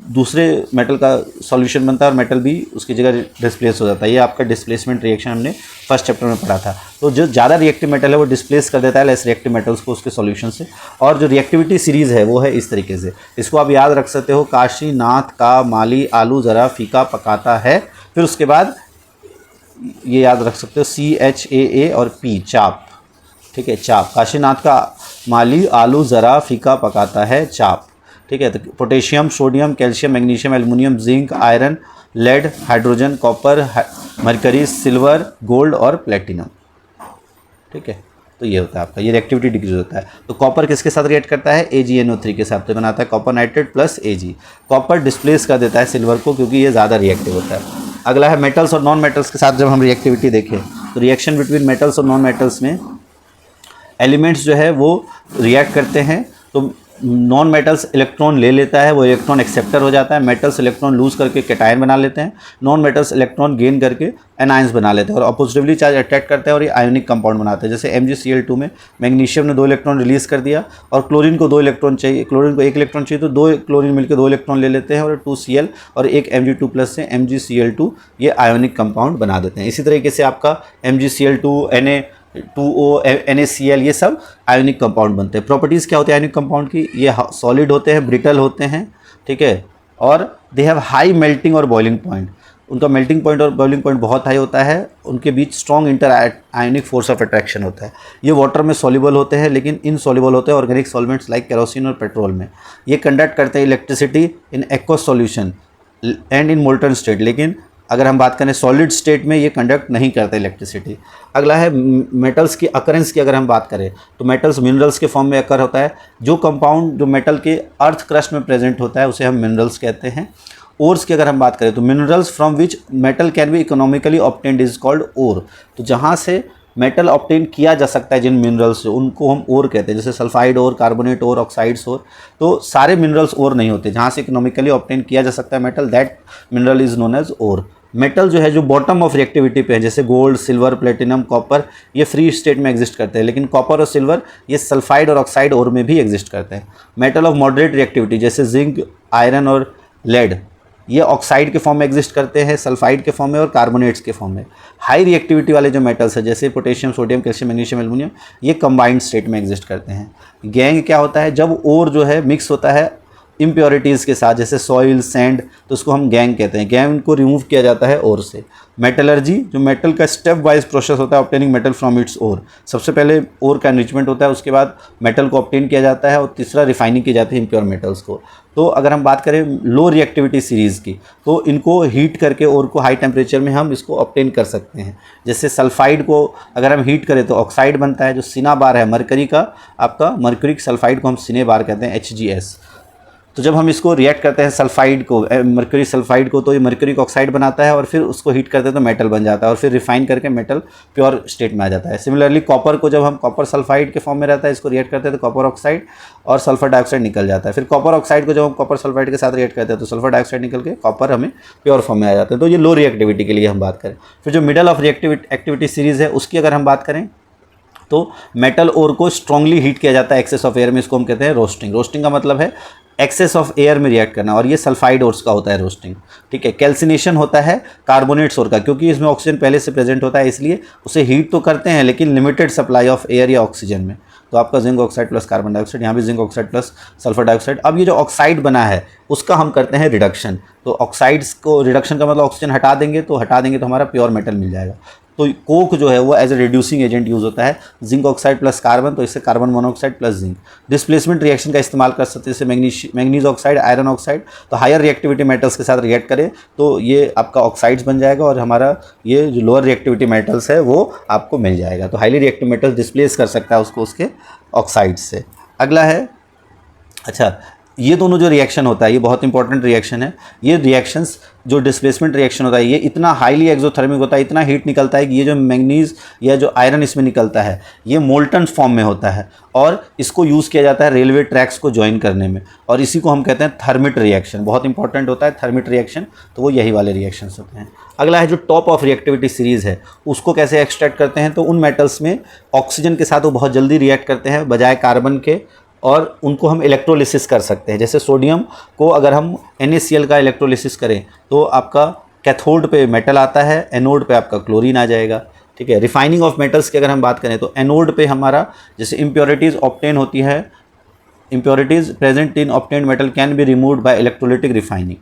दूसरे मेटल का सॉल्यूशन बनता है और मेटल भी उसकी जगह डिस्प्लेस हो जाता है। ये आपका डिस्प्लेसमेंट रिएक्शन हमने फर्स्ट चैप्टर में पढ़ा था। तो जो ज़्यादा रिएक्टिव मेटल है वो डिस्प्लेस कर देता है लेस रिएक्टिव मेटल्स को उसके सॉल्यूशन से, और जो रिएक्टिविटी सीरीज़ है वो है इस तरीके से। इसको आप याद रख सकते हो, काशी, नाथ, का, माली, आलू ज़रा फीका पकाता है। फिर उसके बाद ये याद रख सकते हो CHAA और P, चाप, ठीक है, चाप। काशीनाथ का माली, आलू ज़रा फीका पकाता है, चाप, ठीक है। तो potassium, sodium, calcium, magnesium, aluminium, zinc, iron, lead, hydrogen, copper, mercury, silver, gold और प्लेटिनम, ठीक है। तो ये होता है आपका, ये रिएक्टिविटी डिक्रीज होता है। तो कॉपर किसके साथ रिएक्ट करता है, AgNO3 के साथ, तो बनाता है copper nitrate plus Ag। Copper displace कर देता है सिल्वर को क्योंकि ये ज़्यादा रिएक्टिव होता है। अगला है मेटल्स और नॉन मेटल्स के साथ जब हम रिएक्टिविटी देखें तो रिएक्शन बिटवीन मेटल्स और नॉन मेटल्स में एलिमेंट्स जो है वो रिएक्ट करते हैं। तो नॉन मेटल्स इलेक्ट्रॉन ले लेता है, वो इलेक्ट्रॉन एक्सेप्टर हो जाता है। मेटल्स इलेक्ट्रॉन लूज करके कैटायन बना लेते हैं, नॉन मेटल्स इलेक्ट्रॉन गेन करके एनायंस बना लेते हैं और अपोजिटिवली चार्ज अट्रैक्ट करते हैं और ये आयोनिक कंपाउंड बनाते हैं। जैसे MgCl2 में मैग्नीशियम ने 2 इलेक्ट्रॉन रिलीज कर दिया और क्लोरीन को 2 इलेक्ट्रॉन चाहिए, क्लोरीन को 1 इलेक्ट्रॉन चाहिए तो 2 क्लोरीन मिलकर 2 इलेक्ट्रॉन ले लेते हैं और 2Cl और एक Mg2+ से MgCl2 ये आयोनिक कंपाउंड बना देते हैं। इसी तरीके से आपका MgCl2, Na2O, NaCl ये सब आयोनिक कंपाउंड बनते हैं। प्रॉपर्टीज़ क्या होती है आयोनिक कंपाउंड की, ये सॉलिड होते हैं, ब्रिटल होते हैं, ठीक है, और दे हैव हाई मेल्टिंग और बॉइलिंग पॉइंट, उनका मेल्टिंग पॉइंट और बॉइलिंग पॉइंट बहुत हाई होता है, उनके बीच strong interionic force of attraction होता है। ये वाटर में सॉल्युबल होते हैं लेकिन इनसॉल्युबल होते हैं ऑर्गेनिक सॉल्वेंट्स लाइक केरोसिन और पेट्रोल में। ये कंडक्ट करते हैं electricity in aqueous solution and in molten state, लेकिन अगर हम बात करें सॉलिड स्टेट में ये कंडक्ट नहीं करते इलेक्ट्रिसिटी। अगला है मेटल्स की अकरेंस की, अगर हम बात करें तो मेटल्स मिनरल्स के फॉर्म में अकर होता है। जो कंपाउंड जो मेटल के अर्थ क्रस्ट में प्रेजेंट होता है उसे हम मिनरल्स कहते हैं। ओर्स की अगर हम बात करें तो minerals from which metal can be economically obtained is called ore. तो जहाँ से मेटल ऑब्टेन किया जा सकता है जिन मिनरल्स से, उनको हम ओर कहते हैं, जैसे सल्फाइड ओर, कार्बोनेट ओर, ऑक्साइड्स ओर। तो सारे मिनरल्स ओर नहीं होते, जहाँ से इकोनॉमिकली ऑब्टेन किया जा सकता है metal, that mineral is known as ore. Metal जो है जो बॉटम ऑफ रिएक्टिविटी पे है, जैसे गोल्ड, सिल्वर, प्लेटिनम, कॉपर, ये फ्री स्टेट में एग्जिस्ट करते हैं, लेकिन कॉपर और सिल्वर ये सल्फाइड और ऑक्साइड ओर में भी एग्जिस्ट करते हैं। मेटल ऑफ मॉडरेट रिएक्टिविटी जैसे जिंक, आयरन और लेड, ये ऑक्साइड के फॉर्म में एग्जिस्ट करते हैं, सल्फाइड के फॉर्म में और कार्बोनेट्स के फॉर्म में। हाई रिएक्टिविटी वाले जो मेटल्स हैं जैसे potassium, sodium, calcium, magnesium, aluminium, ये कंबाइंड स्टेट में एग्जिस्ट करते हैं। गैंग क्या होता है, जब ओर जो है मिक्स होता है इम्प्योरिटीज़ के साथ, जैसे सॉइल, सैंड, तो उसको हम गैंग कहते हैं। गैंग को रिमूव किया जाता है ओर से। मेटलर्जी जो मेटल का स्टेप वाइज प्रोसेस होता है obtaining metal from its ore. सबसे पहले ओर का एनरिचमेंट होता है, उसके बाद मेटल को ऑब्टेन किया जाता है और तीसरा रिफाइनिंग की जाती है इम्प्योर मेटल्स को। तो अगर हम बात करें लो रिएक्टिविटी सीरीज़ की, तो इनको हीट करके ओर को हाई टेम्परेचर में हम इसको ऑब्टेन कर सकते हैं। जैसे सल्फाइड को अगर हम हीट करें तो ऑक्साइड बनता है, जो सिना बार है मरकरी का, आपका मर्क्यूरिक सल्फाइड को हम सिने बार कहते हैं, HGS। तो जब हम इसको रिएक्ट करते हैं सल्फाइड को, मर्क्यूरी सल्फाइड को, तो ये मर्क्यूरिक ऑक्साइड बनाता है और फिर उसको हीट करते हैं तो मेटल बन जाता है और फिर रिफाइन करके मेटल प्योर स्टेट में आ जाता है। सिमिलरली कॉपर को जब हम कॉपर सल्फाइड के फॉर्म में रहता है, इसको रिएक्ट करते हैं तो कॉपर ऑक्साइड और सल्फर डाइऑक्साइड निकल जाता है। फिर कॉपर ऑक्साइड को जब हम कॉपर सल्फाइड के साथ रिएक्ट करते हैं तो सल्फर डाइऑक्साइड निकल के कॉपर हमें प्योर फॉर्म में आ जाता है। तो ये लो रिएक्टिविटी के लिए हम बात करें। फिर जो मिडल ऑफ एक्टिविटी सीरीज़ है उसकी अगर हम बात करें तो मेटल ओर को स्ट्रांगली हीट किया जाता है एक्सेस ऑफ एयर में, इसको हम कहते हैं रोस्टिंग। रोस्टिंग का मतलब है एक्सेस ऑफ एयर में रिएक्ट करना, और ये सल्फाइड ओर्स का होता है रोस्टिंग, ठीक है। कैल्सिनेशन होता है कार्बोनेट्स ओर का, क्योंकि इसमें ऑक्सीजन पहले से प्रेजेंट होता है, इसलिए उसे हीट तो करते हैं लेकिन लिमिटेड सप्लाई ऑफ एयर या ऑक्सीजन में। तो आपका zinc oxide plus carbon dioxide, यहाँ भी zinc oxide plus sulphur dioxide. अब ये जो ऑक्साइड बना है उसका हम करते हैं रिडक्शन। तो ऑक्साइड्स को रिडक्शन का मतलब ऑक्सीजन हटा देंगे तो हमारा प्योर मेटल मिल जाएगा। तो कोक जो है वो as a reducing agent use होता है, जिंक ऑक्साइड प्लस कार्बन, तो इससे carbon monoxide plus zinc. Displacement reaction का इस्तेमाल कर सकते हैं, जैसे मैग्नीज ऑक्साइड, आयरन ऑक्साइड, तो हायर रिएक्टिविटी मेटल्स के साथ रिएक्ट करें तो ये आपका ऑक्साइड्स बन जाएगा और हमारा ये जो लोअर रिएक्टिविटी मेटल्स है वो आपको मिल जाएगा। तो हाईली रिएक्टिव मेटल्स डिस्प्लेस कर सकता है उसको उसके ऑक्साइड से। अगला है, अच्छा ये दोनों जो रिएक्शन होता है ये बहुत इंपॉर्टेंट रिएक्शन है। ये रिएक्शंस जो डिस्प्लेसमेंट रिएक्शन होता है ये इतना हाईली एक्सोथर्मिक होता है, इतना हीट निकलता है कि ये जो मैंगनीज या जो आयरन इसमें निकलता है ये मोल्टन फॉर्म में होता है और इसको यूज़ किया जाता है रेलवे ट्रैक्स को ज्वाइन करने में, और इसी को हम कहते हैं थर्मिट रिएक्शन। बहुत इंपॉर्टेंट होता है थर्मिट रिएक्शन, तो वो यही वाले रिएक्शंस होते हैं। अगला है जो टॉप ऑफ रिएक्टिविटी सीरीज़ है, उसको कैसे एक्सट्रैक्ट करते हैं, तो उन मेटल्स में ऑक्सीजन के साथ वो बहुत जल्दी रिएक्ट करते हैं बजाय कार्बन के, और उनको हम इलेक्ट्रोलिसिस कर सकते हैं। जैसे सोडियम को अगर हम NaCl का इलेक्ट्रोलिसिस करें तो आपका कैथोड पे मेटल आता है, एनोड पे आपका क्लोरीन आ जाएगा, ठीक है। रिफाइनिंग ऑफ मेटल्स की अगर हम बात करें तो एनोड पे हमारा जैसे इम्प्योरिटीज़ ऑब्टेन होती है, impurities present in obtained metal can be removed by electrolytic refining.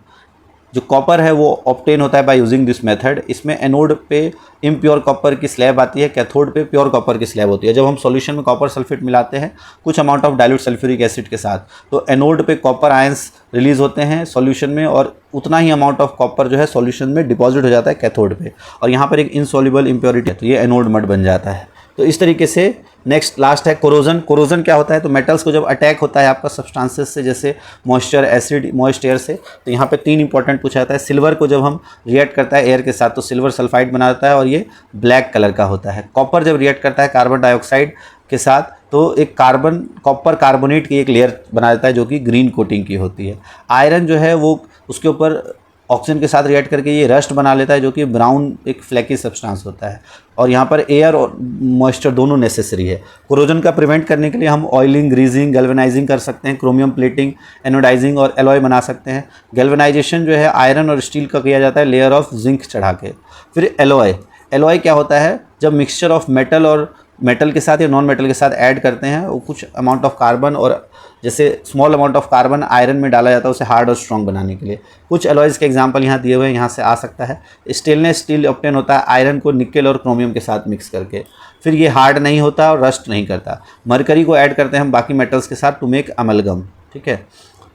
जो कॉपर है वो ऑब्टेन होता है बाय यूजिंग दिस मेथड। इसमें एनोड पे इम्प्योर कॉपर की स्लैब आती है, कैथोड पे प्योर कॉपर की स्लैब होती है। जब हम सॉल्यूशन में कॉपर सल्फेट मिलाते हैं कुछ amount of dilute sulphuric acid के साथ, तो एनोड पे कॉपर आयंस रिलीज होते हैं सॉल्यूशन में, और उतना ही अमाउंट ऑफ कॉपर जो है सॉल्यूशन में डिपॉजिट हो जाता है कैथोड पे, और यहाँ पर एक इनसॉल्युबल इम्प्योरिटी है तो ये एनोड मड बन जाता है। तो इस तरीके से नेक्स्ट लास्ट है कोरोजन। कोरोजन क्या होता है, तो मेटल्स को जब अटैक होता है आपका सब्सटेंसेस से, जैसे मॉइस्चर, एसिड, मॉइस्ट एयर से, तो यहाँ पे 3 इंपॉर्टेंट पूछा जाता है। सिल्वर को जब हम रिएक्ट करता है एयर के साथ तो सिल्वर सल्फाइड बना देता है और ये ब्लैक कलर का होता है। कॉपर जब रिएक्ट करता है कार्बन डाइऑक्साइड के साथ तो एक कॉपर कार्बोनेट की एक लेयर बना देता है जो कि ग्रीन कोटिंग की होती है। आयरन जो है वो उसके ऊपर ऑक्सीजन के साथ रिएक्ट करके ये रस्ट बना लेता है जो कि ब्राउन एक फ्लैकी सब्सटेंस होता है, और यहाँ पर एयर और मॉइस्चर दोनों नेसेसरी है। कोरोजन का प्रिवेंट करने के लिए हम ऑयलिंग, ग्रीजिंग, गैल्वेनाइजिंग कर सकते हैं, क्रोमियम प्लेटिंग, एनोडाइजिंग और एलॉय बना सकते हैं। गैल्वेनाइजेशन जो है आयरन और स्टील का किया जाता है लेयर ऑफ जिंक चढ़ा के। फिर एलॉय क्या होता है, जब मिक्सचर ऑफ मेटल और मेटल के साथ या नॉन मेटल के साथ ऐड करते हैं, वो कुछ अमाउंट ऑफ कार्बन, और जैसे small amount of carbon iron में डाला जाता है उसे हार्ड और स्ट्रॉन्ग बनाने के लिए। कुछ एलॉयज़ के एग्जांपल यहाँ दिए हुए हैं, यहाँ से आ सकता है। स्टेनलेस स्टील ऑब्टेन होता है आयरन को निकेल और क्रोमियम के साथ मिक्स करके, फिर ये हार्ड नहीं होता और रस्ट नहीं करता। मरकरी को ऐड करते हैं हम बाकी मेटल्स के साथ टू मेक अमलगम, ठीक है।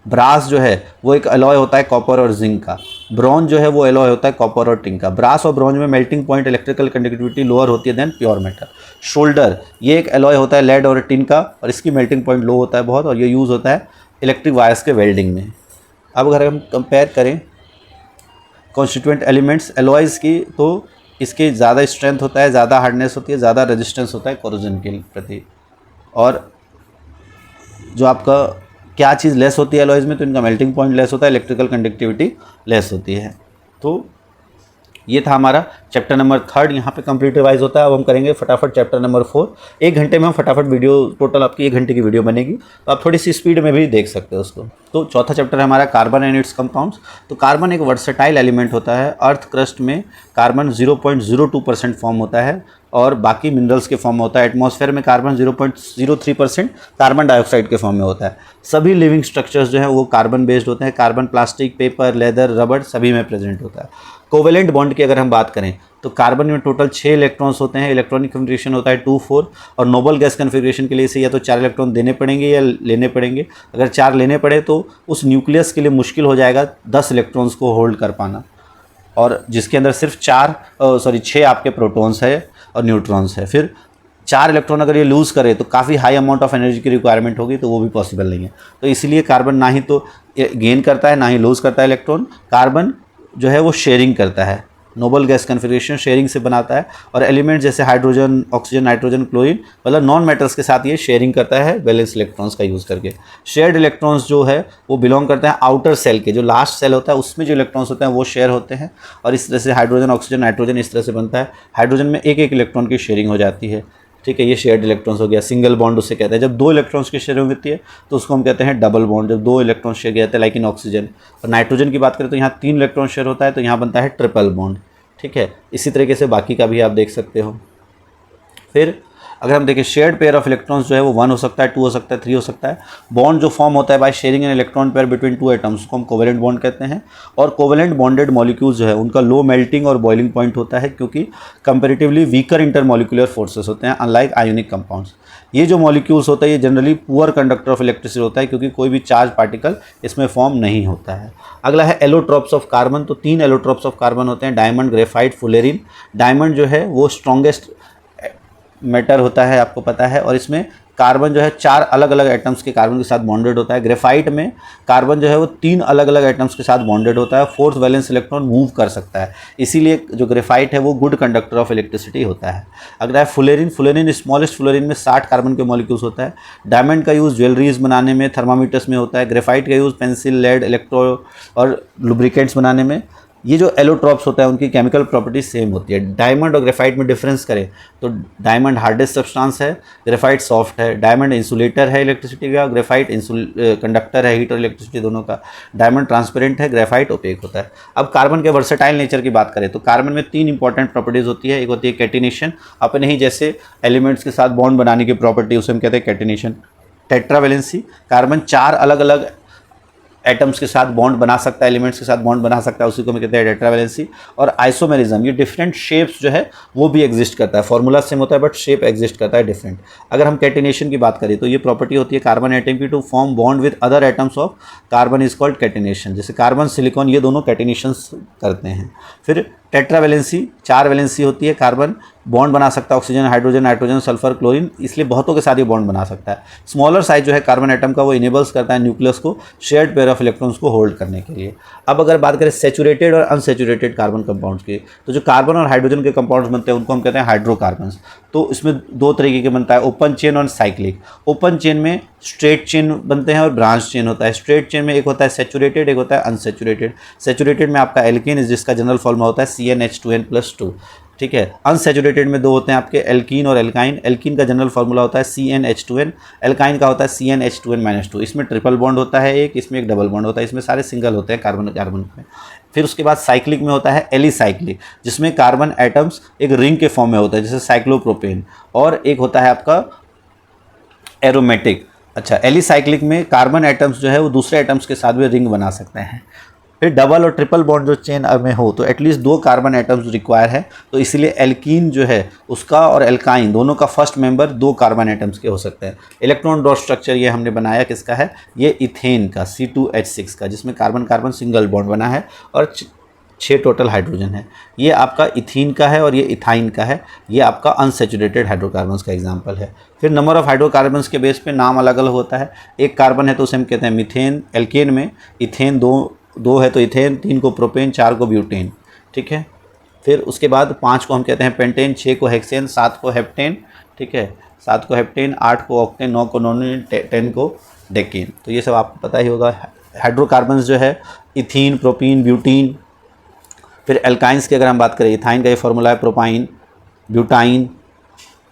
ब्रास जो है वो एक अलॉय होता है कॉपर और जिंक का। ब्रॉन्ज जो है वो अलॉय होता है कॉपर और टिन का। ब्रास और ब्रॉन्ज में melting point electrical conductivity lower होती है देन प्योर मेटल। शोल्डर ये एक अलॉय होता है लेड और टिन का, और इसकी मेल्टिंग पॉइंट लो होता है बहुत, और ये यूज़ होता है इलेक्ट्रिक वायर्स के वेल्डिंग में। अब अगर हम कंपेयर करें कॉन्स्टिट्यूएंट एलिमेंट्स एलॉयज़ की, तो इसके ज़्यादा स्ट्रेंथ होता है, ज़्यादा हार्डनेस होती है, ज़्यादा रेजिस्टेंस होता है कोरोजन के प्रति। और जो आपका क्या चीज़ लेस होती है एलॉयज़ में, तो इनका मेल्टिंग पॉइंट लेस होता है, इलेक्ट्रिकल कंडक्टिविटी लेस होती है। तो ये था हमारा चैप्टर नंबर 3 यहाँ पे कंप्लीट रिवाइज होता है। अब हम करेंगे फटाफट चैप्टर नंबर 4। 1 घंटे में हम फटाफट वीडियो, टोटल आपकी 1 घंटे की वीडियो बनेगी, तो आप थोड़ी सी स्पीड में भी देख सकते हो उसको। तो चौथा चैप्टर है हमारा कार्बन एंड इट्स कंपाउंड्स। तो कार्बन एक वर्सेटाइल एलिमेंट होता है। अर्थ क्रस्ट में कार्बन 0.02% फॉर्म होता है और बाकी मिनरल्स के फॉर्म में होता है। एटमॉस्फेयर में कार्बन 0.03% कार्बन डाइऑक्साइड के फॉर्म में होता है। सभी लिविंग स्ट्रक्चर्स जो हैं वो कार्बन बेस्ड होते हैं। कार्बन प्लास्टिक, पेपर, लेदर, रबड़ सभी में प्रेजेंट होता है। कोवेलेंट बॉन्ड की अगर हम बात करें तो कार्बन में टोटल 6 इलेक्ट्रॉन्स होते हैं। इलेक्ट्रॉनिक कन्फिग्रेशन होता है 2-4, और नोबल गैस कन्फिग्रेशन के लिए इसे या तो 4 इलेक्ट्रॉन देने पड़ेंगे या लेने पड़ेंगे। अगर 4 लेने पड़े तो उस न्यूक्लियस के लिए मुश्किल हो जाएगा 10 इलेक्ट्रॉन्स को होल्ड कर पाना, और जिसके अंदर सिर्फ 6 आपके प्रोटॉन्स है और न्यूट्रॉन्स है। फिर 4 इलेक्ट्रॉन अगर ये लूज़ करे तो काफ़ी हाई अमाउंट ऑफ एनर्जी की रिक्वायरमेंट होगी, तो वो भी पॉसिबल नहीं है। तो इसलिए कार्बन ना ही तो गेन करता है ना ही लूज़ करता है इलेक्ट्रॉन। कार्बन जो है वो शेयरिंग करता है, नोबल गैस कन्फिग्रेशन शेयरिंग से बनाता है, और एलिमेंट जैसे हाइड्रोजन, ऑक्सीजन, नाइट्रोजन, क्लोरीन मतलब नॉन मेटल्स के साथ ये शेयरिंग करता है बैलेंस इलेक्ट्रॉन्स का यूज़ करके। शेयर्ड इलेक्ट्रॉन्स जो है वो बिलोंग करते हैं आउटर सेल के, जो लास्ट सेल होता है उसमें जो इलेक्ट्रॉन्स होते हैं वो शेयर होते हैं, और इस तरह से हाइड्रोजन, ऑक्सीजन, नाइट्रोजन इस तरह से बनता है। हाइड्रोजन में एक इलेक्ट्रॉन की शेयरिंग हो जाती है, ठीक है। ये शेयर्ड इलेक्ट्रॉन्स हो गया। सिंगल बॉन्ड उसे कहते हैं जब 2 इलेक्ट्रॉन्स की शेयरिंग होती है, तो उसको हम कहते हैं डबल बॉन्ड, जब 2 इलेक्ट्रॉन शेयर किए जाते हैं, लाइक इन ऑक्सीजन। और नाइट्रोजन की बात करें तो यहाँ 3 इलेक्ट्रॉन शेयर होता है, तो यहाँ बनता है ट्रिपल बॉन्ड, ठीक है। इसी तरीके से बाकी का भी आप देख सकते हो। फिर अगर हम देखें शेयर्ड पेयर ऑफ इलेक्ट्रॉन्स जो है वो 1 हो सकता है, 2 हो सकता है, 3 हो सकता है। बॉन्ड जो फॉर्म होता है by sharing an electron pair between 2 atoms को हम कोवेलेंट बॉन्ड कहते हैं। और कोवेलेंट बॉन्डेड मॉलिक्यूल्स जो है उनका लो मेल्टिंग और बॉइलिंग पॉइंट होता है, क्योंकि कंपैरेटिवली वीकर इंटरमॉलिक्यूलर फोर्सेस होते हैं अनलाइक आयोनिक कंपाउंड्स। ये जो मॉलिक्यूल्स होता है ये generally poor conductor of electricity होता है, क्योंकि कोई भी चार्ज पार्टिकल इसमें फॉर्म नहीं होता है। अगला है एलोट्रॉप्स ऑफ कार्बन। तो 3 एलोट्रॉप्स ऑफ कार्बन होते हैं, डायमंड, ग्रेफाइट, फुलेरिन। डायमंड जो है वो स्ट्रॉन्गेस्ट मेटर होता है, आपको पता है, और इसमें कार्बन जो है 4 अलग अलग एटम्स के कार्बन के साथ बॉन्डेड होता है। ग्रेफाइट में कार्बन जो है वो 3 अलग अलग एटम्स के साथ बॉन्डेड होता है। 4th वैलेंस इलेक्ट्रॉन मूव कर सकता है, इसीलिए जो ग्रेफाइट है वो गुड कंडक्टर ऑफ इलेक्ट्रिसिटी होता है। अगला है फुलेरिन। फुलेरिन स्मॉलेस्ट फुलेरिन में 60 कार्बन के मॉलिक्यूल्स होता है। डायमंड का यूज़ ज्वेलरीज बनाने में, थर्मामीटर्स में होता है। ग्रेफाइट का यूज़ पेंसिल, लेड, इलेक्ट्रो और लुब्रिकेंट्स बनाने में। ये जो एलोट्रॉप्स होता है उनकी केमिकल प्रॉपर्टीज सेम होती है। डायमंड और ग्रेफाइट में डिफरेंस करें तो डायमंड हार्डेस्ट सब्सटेंस है, ग्रेफाइट सॉफ्ट है। डायमंड इंसुलेटर है इलेक्ट्रिसिटी का, ग्रेफाइट कंडक्टर है हीट और इलेक्ट्रिसिटी दोनों का। डायमंड ट्रांसपेरेंट है, ग्रेफाइट ओपेक होता है। अब कार्बन के वर्सेटाइल नेचर की बात करें तो कार्बन में 3 इंपॉर्टेंट प्रॉपर्टीज होती है। एक होती है कैटिनेशन, अपने ही जैसे एलिमेंट्स के साथ बॉन्ड बनाने की प्रॉपर्टी, उसे हम कहते हैं कैटिनेशन। टेट्रावेलेंसी, कार्बन 4 अलग अलग एटम्स के साथ बॉन्ड बना सकता है, एलिमेंट्स के साथ बॉन्ड बना सकता है, उसी को हम कहते हैं टेट्रावेलेंसी। और आइसोमेरिज्म, ये डिफरेंट शेप्स जो है वो भी एग्जिस्ट करता है। फॉर्मूला सेम होता है बट शेप एग्जिस्ट करता है डिफरेंट। अगर हम कैटिनेशन की बात करें तो ये प्रॉपर्टी होती है कार्बन एटम की to form bond with other atoms of carbon is called catenation. जैसे कार्बन, सिलिकॉन ये दोनों कैटिनेशन करते हैं। फिर टेट्रावेलेंसी, 4 वैलेंसी होती है। कार्बन बॉन्ड बना सकता है oxygen, hydrogen, nitrogen, sulphur, chlorine, इसलिए बहुतों के साथ ये बॉन्ड बना सकता है। स्मॉलर साइज जो है कार्बन एटम का वो इनेबल्स करता है न्यूक्लियस को शेयर्ड पेयर ऑफ इलेक्ट्रॉन्स को होल्ड करने के लिए। अब अगर बात करें सैचुरेटेड और अनसैचुरेटेड कार्बन कंपाउंड्स की, तो जो कार्बन और हाइड्रोजन के कंपाउंड्स बनते हैं उनको हम कहते हैं हाइड्रोकार्बन्स। तो इसमें 2 तरीके के बनता है, ओपन चेन और साइक्लिक। ओपन चेन में स्ट्रेट चेन बनते हैं और ब्रांच चेन होता है। स्ट्रेट चेन में एक होता है सैचुरेटेड, एक होता है अनसैचुरेटेड। सैचुरेटेड में आपका एल्केन, जिसका जनरल फॉर्मूला होता है CnH2n+2, ठीक है। अनसैचुरेटेड में 2 होते हैं आपके एल्कीन और एल्काइन। एल्कीन का जनरल फार्मूला होता है CnH2n, एल्काइन का होता है CnH2n-2। इसमें ट्रिपल बॉन्ड होता है एक, इसमें एक डबल बॉन्ड होता है, इसमें सारे सिंगल होते हैं कार्बन कार्बन में। फिर उसके बाद साइक्लिक में होता है एलिसाइक्लिक, जिसमें कार्बन एटम्स एक रिंग के फॉर्म में होता है, जैसे साइक्लोप्रोपेन। और एक होता है आपका एरोमेटिक। अच्छा, एलिसाइक्लिक में कार्बन एटम्स जो है वो दूसरे एटम्स के साथ भी रिंग बना सकते हैं। फिर डबल और ट्रिपल बॉन्ड जो चेन में हो तो एटलीस्ट 2 कार्बन एटम्स रिक्वायर है, तो इसलिए एल्कीन जो है उसका और एल्काइन दोनों का फर्स्ट मेंबर 2 कार्बन एटम्स के हो सकते हैं। इलेक्ट्रॉन डॉट स्ट्रक्चर ये हमने बनाया किसका है, ये इथेन का C2H6 का, जिसमें कार्बन कार्बन सिंगल बॉन्ड बना है और 6 टोटल हाइड्रोजन है। ये आपका इथीन का है और ये इथाइन का है। ये आपका अनसेचुरेटेड हाइड्रोकार्बन्स का एग्जांपल है। फिर नंबर ऑफ हाइड्रोकार्बन्स के बेस पे नाम अलग अलग होता है। एक कार्बन है तो उसे हम कहते हैं मीथेन। एल्केन में इथेन दो है तो इथेन, 3 को प्रोपेन, 4 को ब्यूटेन, ठीक है। फिर उसके बाद 5 को हम कहते हैं पेंटेन, 6 को हेक्सेन, 7 को हेप्टेन, ठीक है, 7 को हेप्टेन, 8 को ऑक्टेन, 9 को नोनेन, 10 को डेकेन। तो ये सब आपको पता ही होगा। हाइड्रोकार्बन्स जो है इथीन, प्रोपीन, ब्यूटीन। फिर एल्काइंस की अगर हम बात करें, इथाइन का ये फॉर्मूला है प्रोपाइन, ब्यूटाइन,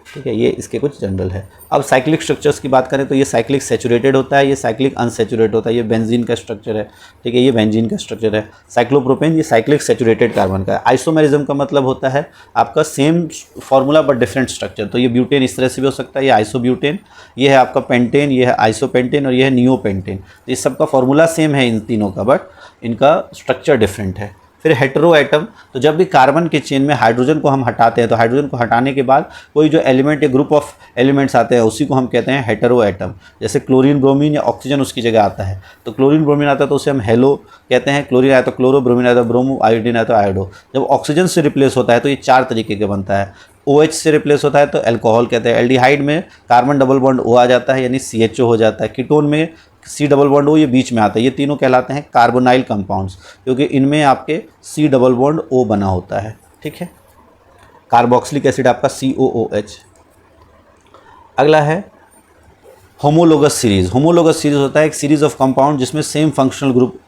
ठीक है, ये इसके कुछ जनरल है। अब साइक्लिक स्ट्रक्चर्स की बात करें तो ये साइक्लिक सैचुरेटेड होता है, ये साइक्लिक अनसैचुरेटेड होता है। ये बेंजीन का स्ट्रक्चर है, ठीक है, ये बेंजीन का स्ट्रक्चर है। साइक्लोप्रोपेन ये साइक्लिक सैचुरेटेड कार्बन का है। आइसोमेरिज्म का मतलब होता है आपका same formula but different structure. तो ये ब्यूटेन इस तरह से भी हो सकता है, ये आइसोब्यूटेन, ये है आपका पेंटेन, ये है आइसोपेंटेन और ये है नियोपेंटेन। तो इस सब का फॉर्मूला सेम है इन तीनों का, बट इनका स्ट्रक्चर डिफरेंट है। फिर हेटेरो एटम, तो जब भी कार्बन के चेन में हाइड्रोजन को हम हटाते हैं तो हाइड्रोजन को हटाने के बाद कोई जो एलिमेंट या ग्रुप ऑफ एलिमेंट्स आते हैं उसी को हम कहते हैं हेटेरो एटम। जैसे क्लोरीन, ब्रोमीन या ऑक्सीजन उसकी जगह आता है, तो क्लोरीन ब्रोमीन आता है तो उसे हम हेलो कहते हैं। क्लोरीन आया तो क्लोरो, ब्रोमीन आया तो ब्रोमो, आयोडीन आया तो आयोडो। जब ऑक्सीजन से रिप्लेस होता है तो ये 4 तरीके का बनता है। OH से रिप्लेस होता है तो अल्कोहल कहते हैं। एल्डिहाइड में कार्बन डबल बॉन्ड O आ जाता है यानी CHO हो जाता है। कीटोन में C डबल बॉन्ड O ये बीच में आता है। ये तीनों कहलाते हैं कार्बोनाइल कंपाउंड्स, क्योंकि इनमें आपके C डबल बॉन्ड O बना होता है, ठीक है। कार्बोक्सिलिक एसिड आपका COOH। अगला है होमोलोगस सीरीज़। होमोलोगस सीरीज़ होता है एक सीरीज़ ऑफ कंपाउंड जिसमें सेम फंक्शनल ग्रुप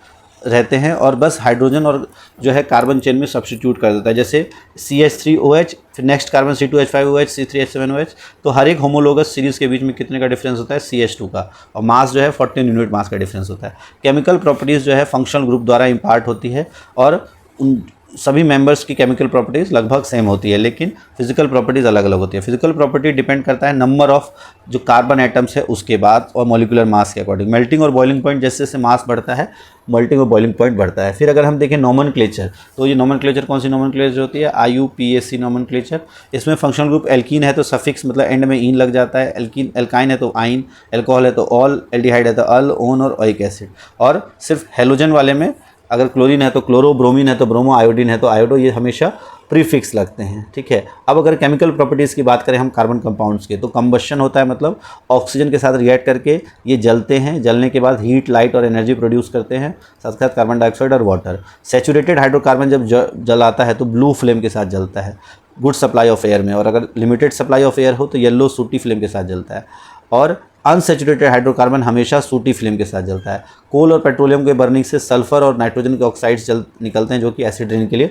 रहते हैं और बस हाइड्रोजन और जो है कार्बन चेन में सब्स्टिट्यूट कर देता है। जैसे CH3OH, फिर नेक्स्ट कार्बन C2H5OH, C3H7OH। तो हर एक होमोलोगस सीरीज़ के बीच में कितने का डिफरेंस होता है, CH2 का, और मास जो है 14 यूनिट मास का डिफरेंस होता है। केमिकल प्रॉपर्टीज़ जो है फंक्शनल ग्रुप द्वारा इम्पार्ट होती है और उन सभी मेंबर्स की केमिकल प्रॉपर्टीज़ लगभग सेम होती है, लेकिन फिजिकल प्रॉपर्टीज़ अलग अलग होती है। फिजिकल प्रॉपर्टी डिपेंड करता है नंबर ऑफ जो कार्बन एटम्स है उसके बाद और मॉलिक्यूलर मास के अकॉर्डिंग। मेल्टिंग और बॉइलिंग पॉइंट जैसे जैसे मास बढ़ता है मेल्टिंग और बॉइलिंग पॉइंट बढ़ता है। फिर अगर हम देखें नॉमेनक्लेचर, तो ये नॉमेनक्लेचर कौन सी नॉमेनक्लेचर होती है, IUPAC नॉमेनक्लेचर। इसमें फंक्शनल ग्रुप एल्कीन है तो सफिक्स मतलब एंड में ईन लग जाता है। एल्कीन एल्काइन है तो आइन, एल्कोहल है तो ऑल, एल्डिहाइड है तो अल, ओन और ओइक एसिड। और सिर्फ हेलोजन वाले में अगर क्लोरीन है तो क्लोरो, ब्रोमीन है तो ब्रोमो, आयोडीन है तो आयोडो, ये हमेशा प्रीफिक्स लगते हैं, ठीक है। अब अगर केमिकल प्रॉपर्टीज़ की बात करें हम कार्बन कंपाउंड्स के, तो कंबशन होता है मतलब ऑक्सीजन के साथ रिएक्ट करके ये जलते हैं। जलने के बाद हीट, लाइट और एनर्जी प्रोड्यूस करते हैं, साथ साथ कार्बन डाइऑक्साइड और वाटर। सैचुरेटेड हाइड्रोकार्बन जब जलाता है तो ब्लू फ्लेम के साथ जलता है गुड सप्लाई ऑफ एयर में, और अगर लिमिटेड सप्लाई ऑफ एयर हो तो येलो सूटी फ्लेम के साथ जलता है। और अनसैचुरेटेड हाइड्रोकार्बन हमेशा सूटी फ्लेम के साथ जलता है। कोल और पेट्रोलियम के बर्निंग से सल्फर और नाइट्रोजन के ऑक्साइड्स निकलते हैं जो कि एसिड रेन के लिए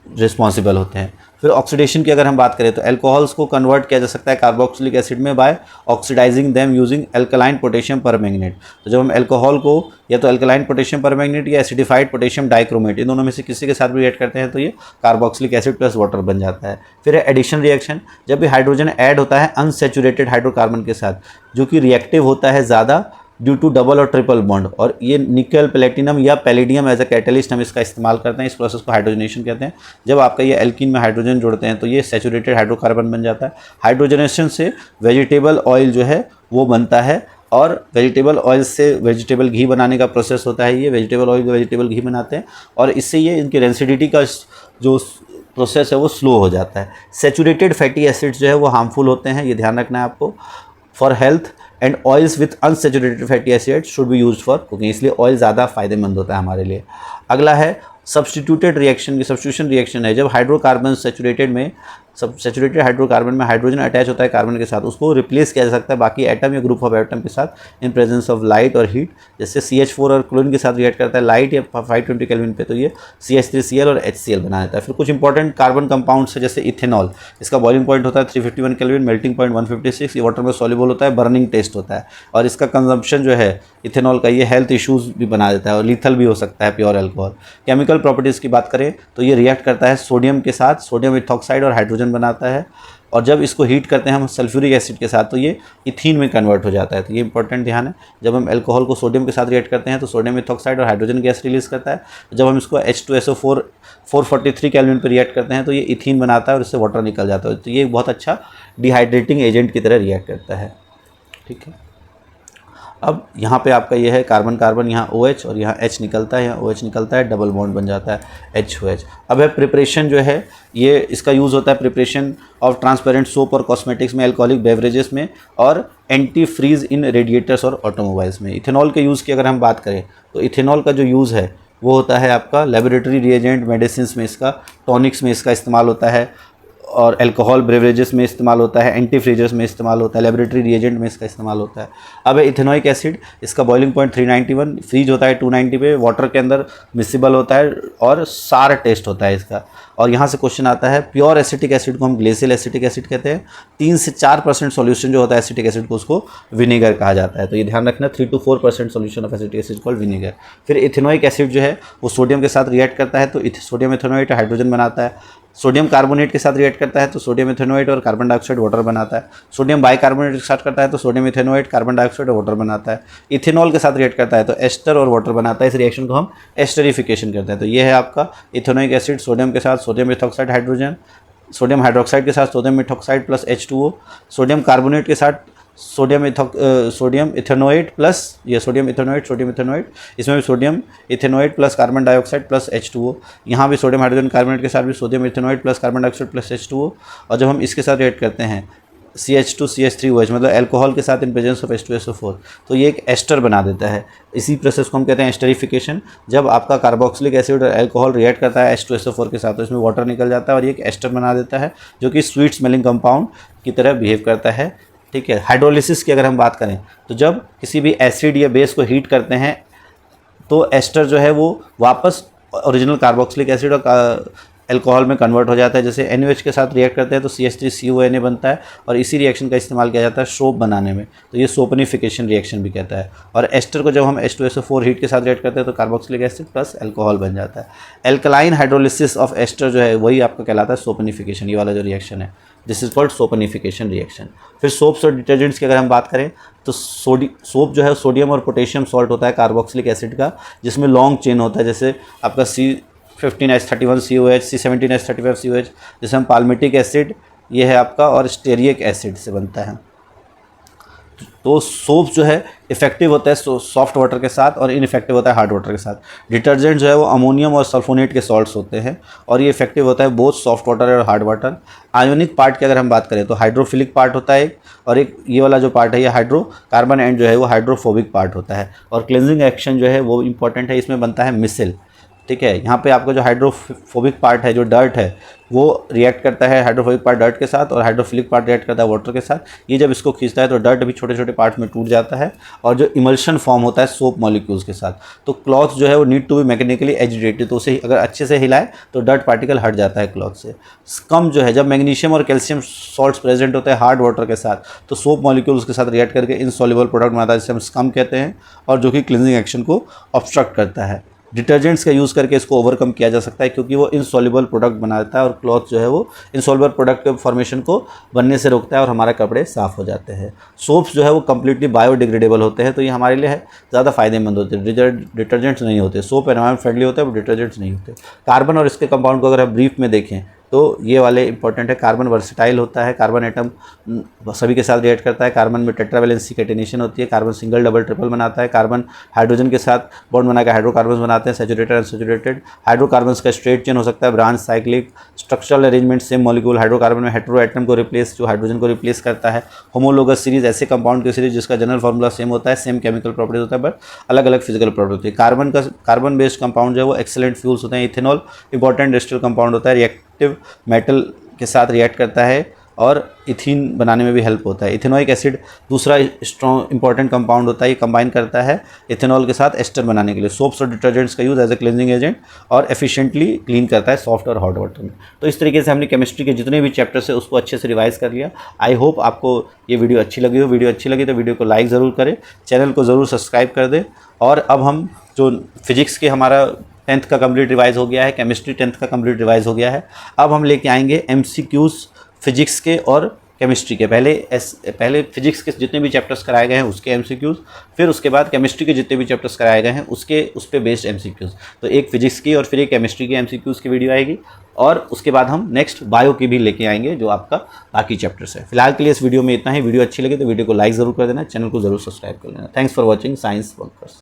रिस्पॉन्सिबल होते हैं। फिर ऑक्सीडेशन की अगर हम बात करें तो अल्कोहल्स को कन्वर्ट किया जा सकता है कार्बोक्सिलिक एसिड में by oxidising them using alkaline potassium permanganate. तो जब हम अल्कोहल को या तो अल्कलाइन पोटेशियम परमैंगनेट या एसिडिफाइड पोटेशियम डाइक्रोमेट, इन दोनों में से किसी के साथ भी रिएक्ट करते हैं तो ये कार्बोक्सिलिक एसिड प्लस वाटर बन जाता है। फिर एडिशन रिएक्शन, जब भी हाइड्रोजन ऐड होता है अनसैचुरेटेड हाइड्रोकार्बन के साथ जो कि रिएक्टिव होता है ज़्यादा ड्यू टू डबल और ट्रिपल बॉन्ड, और ये निकल, प्लेटिनम या पैलेडियम एज अ कैटलिस्ट हम इसका इस्तेमाल करते हैं। इस प्रोसेस को हाइड्रोजनेशन कहते हैं। जब आपका ये एल्कीन में हाइड्रोजन जोड़ते हैं तो ये सैचुरेटेड हाइड्रोकार्बन बन जाता है। हाइड्रोजनेशन से वेजिटेबल ऑयल जो है वो बनता है, और वेजिटेबल ऑयल से वेजिटेबल घी बनाने का प्रोसेस होता है। ये वेजिटेबल ऑयल वेजिटेबल घी बनाते हैं और इससे ये इनकी रेंसिडिटी का जो प्रोसेस है वो स्लो हो जाता है। सैचुरेटेड फैटी एसिड्स जो है वो हार्मफुल होते हैं, ये ध्यान रखना है आपको for health, and oils with unsaturated fatty acids should be used for cooking, इसलिए ऑयल ज़्यादा फायदेमंद होता है हमारे लिए। अगला है सब्स्टिट्यूटेड रिएक्शन की। सब्स्टिट्यूशन रिएक्शन है जब हाइड्रोकार्बन सैचुरेटेड में सब सैचुरेटेड हाइड्रोकार्बन में हाइड्रोजन अटैच होता है कार्बन के साथ, उसको रिप्लेस किया जा सकता है बाकी एटम या ग्रुप ऑफ एटम के साथ इन प्रेजेंस ऑफ लाइट और हीट। जैसे CH4 और क्लोरीन के साथ रिएक्ट करता है लाइट या 520 केल्विन पे, तो ये CH3Cl और HCl बना देता है। फिर कुछ इंपॉर्टेंट कार्बन कंपाउंड्स है जैसे इथेनॉल, इसका बॉइलिंग पॉइंट होता है 351 केल्विन, मेल्टिंग पॉइंट 156, ये वाटर में सॉल्युबल होता है, बर्निंग टेस्ट होता है, और इसका कंजम्पशन जो है इथेनॉल का ये हेल्थ इश्यूज भी बना देता है और लीथल भी हो सकता है प्योर अल्कोहल। केमिकल प्रॉपर्टीज़ की बात करें तो ये रिएक्ट करता है सोडियम के साथ, सोडियम इथॉक्साइड और हाइड्रोजन बनाता है, और जब इसको हीट करते हैं हम सल्फ्यूरिक एसिड के साथ तो ये इथीन में कन्वर्ट हो जाता है। तो ये इंपॉर्टेंट ध्यान है, जब हम अल्कोहल को सोडियम के साथ रिएक्ट करते हैं तो सोडियम इथॉक्साइड और हाइड्रोजन गैस रिलीज करता है, जब हम इसको H2SO4 443 केल्विन पर रिएक्ट करते हैं तो ये इथीन बनाता है और इससे वाटर निकल जाता है। तो ये बहुत अच्छा डिहाइड्रेटिंग एजेंट की तरह रिएक्ट करता है। ठीक है, अब यहाँ पे आपका ये है कार्बन कार्बन, यहाँ OH और यहाँ H निकलता है, यहाँ OH निकलता है, डबल बॉन्ड बन जाता है HOH। अब है प्रिपरेशन जो है, ये इसका यूज़ होता है प्रिपरेशन ऑफ ट्रांसपेरेंट सोप और कॉस्मेटिक्स में, अल्कोहलिक बेवरेजेस में, और एंटी फ्रीज इन रेडिएटर्स और ऑटोमोबाइल्स में। इथेनॉल के यूज़ की अगर हम बात करें तो इथेनॉल का जो यूज़ है वो होता है आपका लेबोरेटरी रिएजेंट, मेडिसिन में इसका, टॉनिक्स में इसका इस्तेमाल होता है, और अल्कोहल ब्रेवरेजेस में इस्तेमाल होता है, एंटी फ्रीजर्स में इस्तेमाल होता है, लेबोरेटरी रिएजेंट में इसका इस्तेमाल होता है। अब है इथेनोइक एसिड, इसका बॉइलिंग पॉइंट 391, फ्रीज होता है 290 पे, वाटर के अंदर मिसिबल होता है और सार टेस्ट होता है इसका। और यहाँ से क्वेश्चन आता है, प्योर एसिटिक एसिड को हम ग्लेशियल एसिटिक एसिड कहते हैं, 3 से 4% सॉल्यूशन जो होता है एसिटिक एसिड को उसको विनेगर कहा जाता है। तो ये ध्यान रखना, 3 to 4% solution of acetic acid called vinegar. फिर इथेनोइक एसिड जो है वो सोडियम के साथ रिएक्ट करता है तो सोडियम इथेनोएट हाइड्रोजन बनाता है, सोडियम कार्बोनेट के साथ रिएक्ट करता है तो सोडियम इथेनोएट और कार्बन डाइऑक्साइड वाटर बनाता है, सोडियम बाइकार्बोनेट के साथ करता है तो सोडियम इथेनोएट कार्बन डाइऑक्साइड और वाटर बनाता है, इथेनॉल के साथ रिएक्ट करता है तो एस्टर और वाटर बनाता है। इस रिएक्शन को हम एस्टरिफिकेशन कहते हैं। तो ये है आपका इथेनोइक एसिड, सोडियम के साथ sodium ethoxide hydrogen, sodium hydroxide के साथ sodium ethoxide plus H2O, sodium carbonate के साथ सोडियम इथेनोएट प्लस ये सोडियम इथेनोएट, इसमें भी sodium ethanoate plus carbon dioxide plus H2O, यहाँ भी सोडियम हाइड्रोजन कार्बोनेट के साथ भी sodium ethanoate plus carbon dioxide plus H2O। और जब हम इसके साथ रिएक्ट करते हैं CH2CH3OH मतलब अल्कोहल के साथ इन प्रेजेंस ऑफ H2SO4 तो ये एक एस्टर बना देता है। इसी प्रोसेस को हम कहते हैं एस्टरिफिकेशन। जब आपका कार्बोक्सिलिक एसिड और अल्कोहल रिएक्ट करता है H2SO4 के साथ तो इसमें वाटर निकल जाता है और ये एक एस्टर बना देता है जो कि स्वीट स्मेलिंग कंपाउंड की तरह बिहेव करता है। ठीक है, हाइड्रोलिसिस की अगर हम बात करें तो जब किसी भी एसिड या बेस को हीट करते हैं तो एस्टर जो है वो वापस ओरिजिनल कार्बोक्सिलिक एसिड और अल्कोहल में कन्वर्ट हो जाता है। जैसे NaOH के साथ रिएक्ट करते हैं तो CH3CONA बनता है और इसी रिएक्शन का इस्तेमाल किया जाता है सोप बनाने में, तो ये सोपनिफिकेशन रिएक्शन भी कहता है। और एस्टर को जब हम H2SO4 हीट के साथ रिएक्ट करते हैं तो कार्बोक्सिलिक एसिड प्लस अल्कोहल बन जाता है। एल्कलाइन हाइड्रोलिसिस ऑफ एस्टर जो है वही आपका कहलाता है सोपनिफिकेशन, ये वाला जो रिएक्शन है दिस इज कॉल्ड सोपनिफिकेशन रिएक्शन। फिर सोप्स और डिटर्जेंट्स की अगर हम बात करें तो सोप जो है सोडियम और पोटेशियम सॉल्ट होता है कार्बोक्सिलिक एसिड का, जिसमें लॉन्ग चेन होता है, जैसे आपका C15H31COH, C17H35COH, जैसे हम पाल्मिटिक एसिड ये है आपका और स्टेरिक एसिड से बनता है। तो सोप जो है इफेक्टिव होता है सॉफ्ट वाटर के साथ और इनइफेक्टिव होता है हार्ड वाटर के साथ। डिटर्जेंट जो है वो अमोनियम और सल्फोनेट के सॉल्ट्स होते हैं और ये इफेक्टिव होता है बोथ सॉफ्ट वाटर और हार्ड वाटर। आयोनिक पार्ट की अगर हम बात करें तो हाइड्रोफिलिक पार्ट होता है एक, और एक ये वाला जो पार्ट है ये हाइड्रोकार्बन एंड जो है वो हाइड्रोफोबिक पार्ट होता है। और क्लेंजिंग एक्शन जो है वो इंपॉर्टेंट है, इसमें बनता है मिसिल। ठीक है, यहाँ पे आपका जो हाइड्रोफोबिक पार्ट है जो डर्ट है वो रिएक्ट करता है हाइड्रोफोबिक पार्ट डर्ट के साथ और हाइड्रोफिलिक पार्ट रिएक्ट करता है वाटर के साथ। ये जब इसको खींचता है तो डर्ट भी छोटे छोटे पार्ट में टूट जाता है और जो इमल्शन फॉर्म होता है सोप मॉलिक्यूल्स के साथ। तो क्लॉथ जो है वो need to be mechanically agitated, तो उसे अगर अच्छे से हिलाए तो डर्ट पार्टिकल हट जाता है क्लॉथ से। स्कम जो है जब मैग्नीशियम और कैल्शियम सॉल्ट्स प्रेजेंट होते हैं हार्ड वाटर के साथ तो सोप मॉलिक्यूल्स के साथ रिएक्ट करके इनसॉल्युबल प्रोडक्ट बनाता है जिसे हम स्कम कहते हैं और जो कि क्लींजिंग एक्शन को ऑब्स्ट्रक्ट करता है। डिटर्जेंट्स का यूज़ करके इसको ओवरकम किया जा सकता है क्योंकि वो इनसॉल्युबल प्रोडक्ट बना देता है और क्लॉथ जो है वो इनसॉल्युबल प्रोडक्ट के फॉर्मेशन को बनने से रोकता है और हमारे कपड़े साफ़ हो जाते हैं। सोप्स जो है वो कम्प्लीटली बायोडिग्रेडेबल होते हैं तो ये हमारे लिए है ज़्यादा फायदेमंद होते हैं। डिटर्जेंट्स नहीं होते, सोप एनवायरमेंट फ्रेंडली होते हैं, डिटर्जेंट्स नहीं होते। कार्बन और इसके कंपाउंड को अगर हम ब्रीफ में देखें तो ये वाले इंपॉर्टेंट है। कार्बन वर्सेटाइल होता है, कार्बन एटम सभी के साथ रिएक्ट करता है, कार्बन में टेट्रावैलेंसी कैटेनेशन होती है, कार्बन सिंगल डबल ट्रिपल बनाता है, कार्बन हाइड्रोजन के साथ बॉन्ड बनाकर हाइड्रोकार्बन्स बनाते हैं सैचुरेटेड अनसैचुरेटेड। हाइड्रोकार्बन्स का स्ट्रेट चेन हो सकता है, branch cyclic, structural arrangement same molecule. Hydrocarbon में हेटेरो एटम को रिप्लेस जो हाइड्रोजन को रिप्लेस करता है। होमोलोगस सीरीज ऐसे कंपाउंड की सीरीज जिसका जनरल फार्मूला सेम होता है, सेम केमिकल प्रॉपर्टीज होता है बट अलग अलग फिजिकल प्रॉपर्टी होती है। कार्बन बेस्ड कंपाउंड जो है वो एक्सेलेंट फ्यूल्स होते हैं। इथेनॉल इंपॉर्टेंट इंडस्ट्रियल कंपाउंड होता है, रिएक्टिव मेटल के साथ रिएक्ट करता है और इथीन बनाने में भी हेल्प होता है। इथेनोइक एसिड दूसरा स्ट्रॉन्ग इंपॉर्टेंट कंपाउंड होता है, ये कंबाइन करता है इथेनॉल के साथ एस्टर बनाने के लिए। सोप्स और डिटर्जेंट्स का use as a cleansing agent और एफिशिएंटली क्लीन करता है सॉफ्ट और हॉट वाटर में। तो इस तरीके से हमने केमिस्ट्री के जितने भी चैप्टर्स है उसको अच्छे से रिवाइज कर लिया। आई होप आपको ये वीडियो अच्छी लगी हो। वीडियो अच्छी लगी तो वीडियो को लाइक ज़रूर करें, चैनल को ज़रूर सब्सक्राइब कर दें। और अब हम जो फिजिक्स के हमारा 10th का कंप्लीट रिवाइज हो गया है, केमिस्ट्री 10th का कंप्लीट रिवाइज हो गया है, अब हम लेके आएंगे MCQs फिजिक्स के और केमिस्ट्री के। पहले फिजिक्स के जितने भी चैप्टर्स कराए गए हैं उसके MCQs, फिर उसके बाद केमिस्ट्री के जितने भी चैप्टर्स कराए गए हैं उस पे बेस्ड MCQs। तो एक फिजिक्स की और फिर एक केमिस्ट्री की MCQs की वीडियो आएगी और उसके बाद हम नेक्स्ट बायो की भी लेके आएंगे जो आपका बाकी चैप्टर्स है। फिलहाल के लिए इस वीडियो में इतना ही। वीडियो अच्छी लगी तो वीडियो को लाइक ज़रूर कर देना, चैनल को ज़रूर सब्सक्राइब कर लेना। Thanks for watching science bunkers.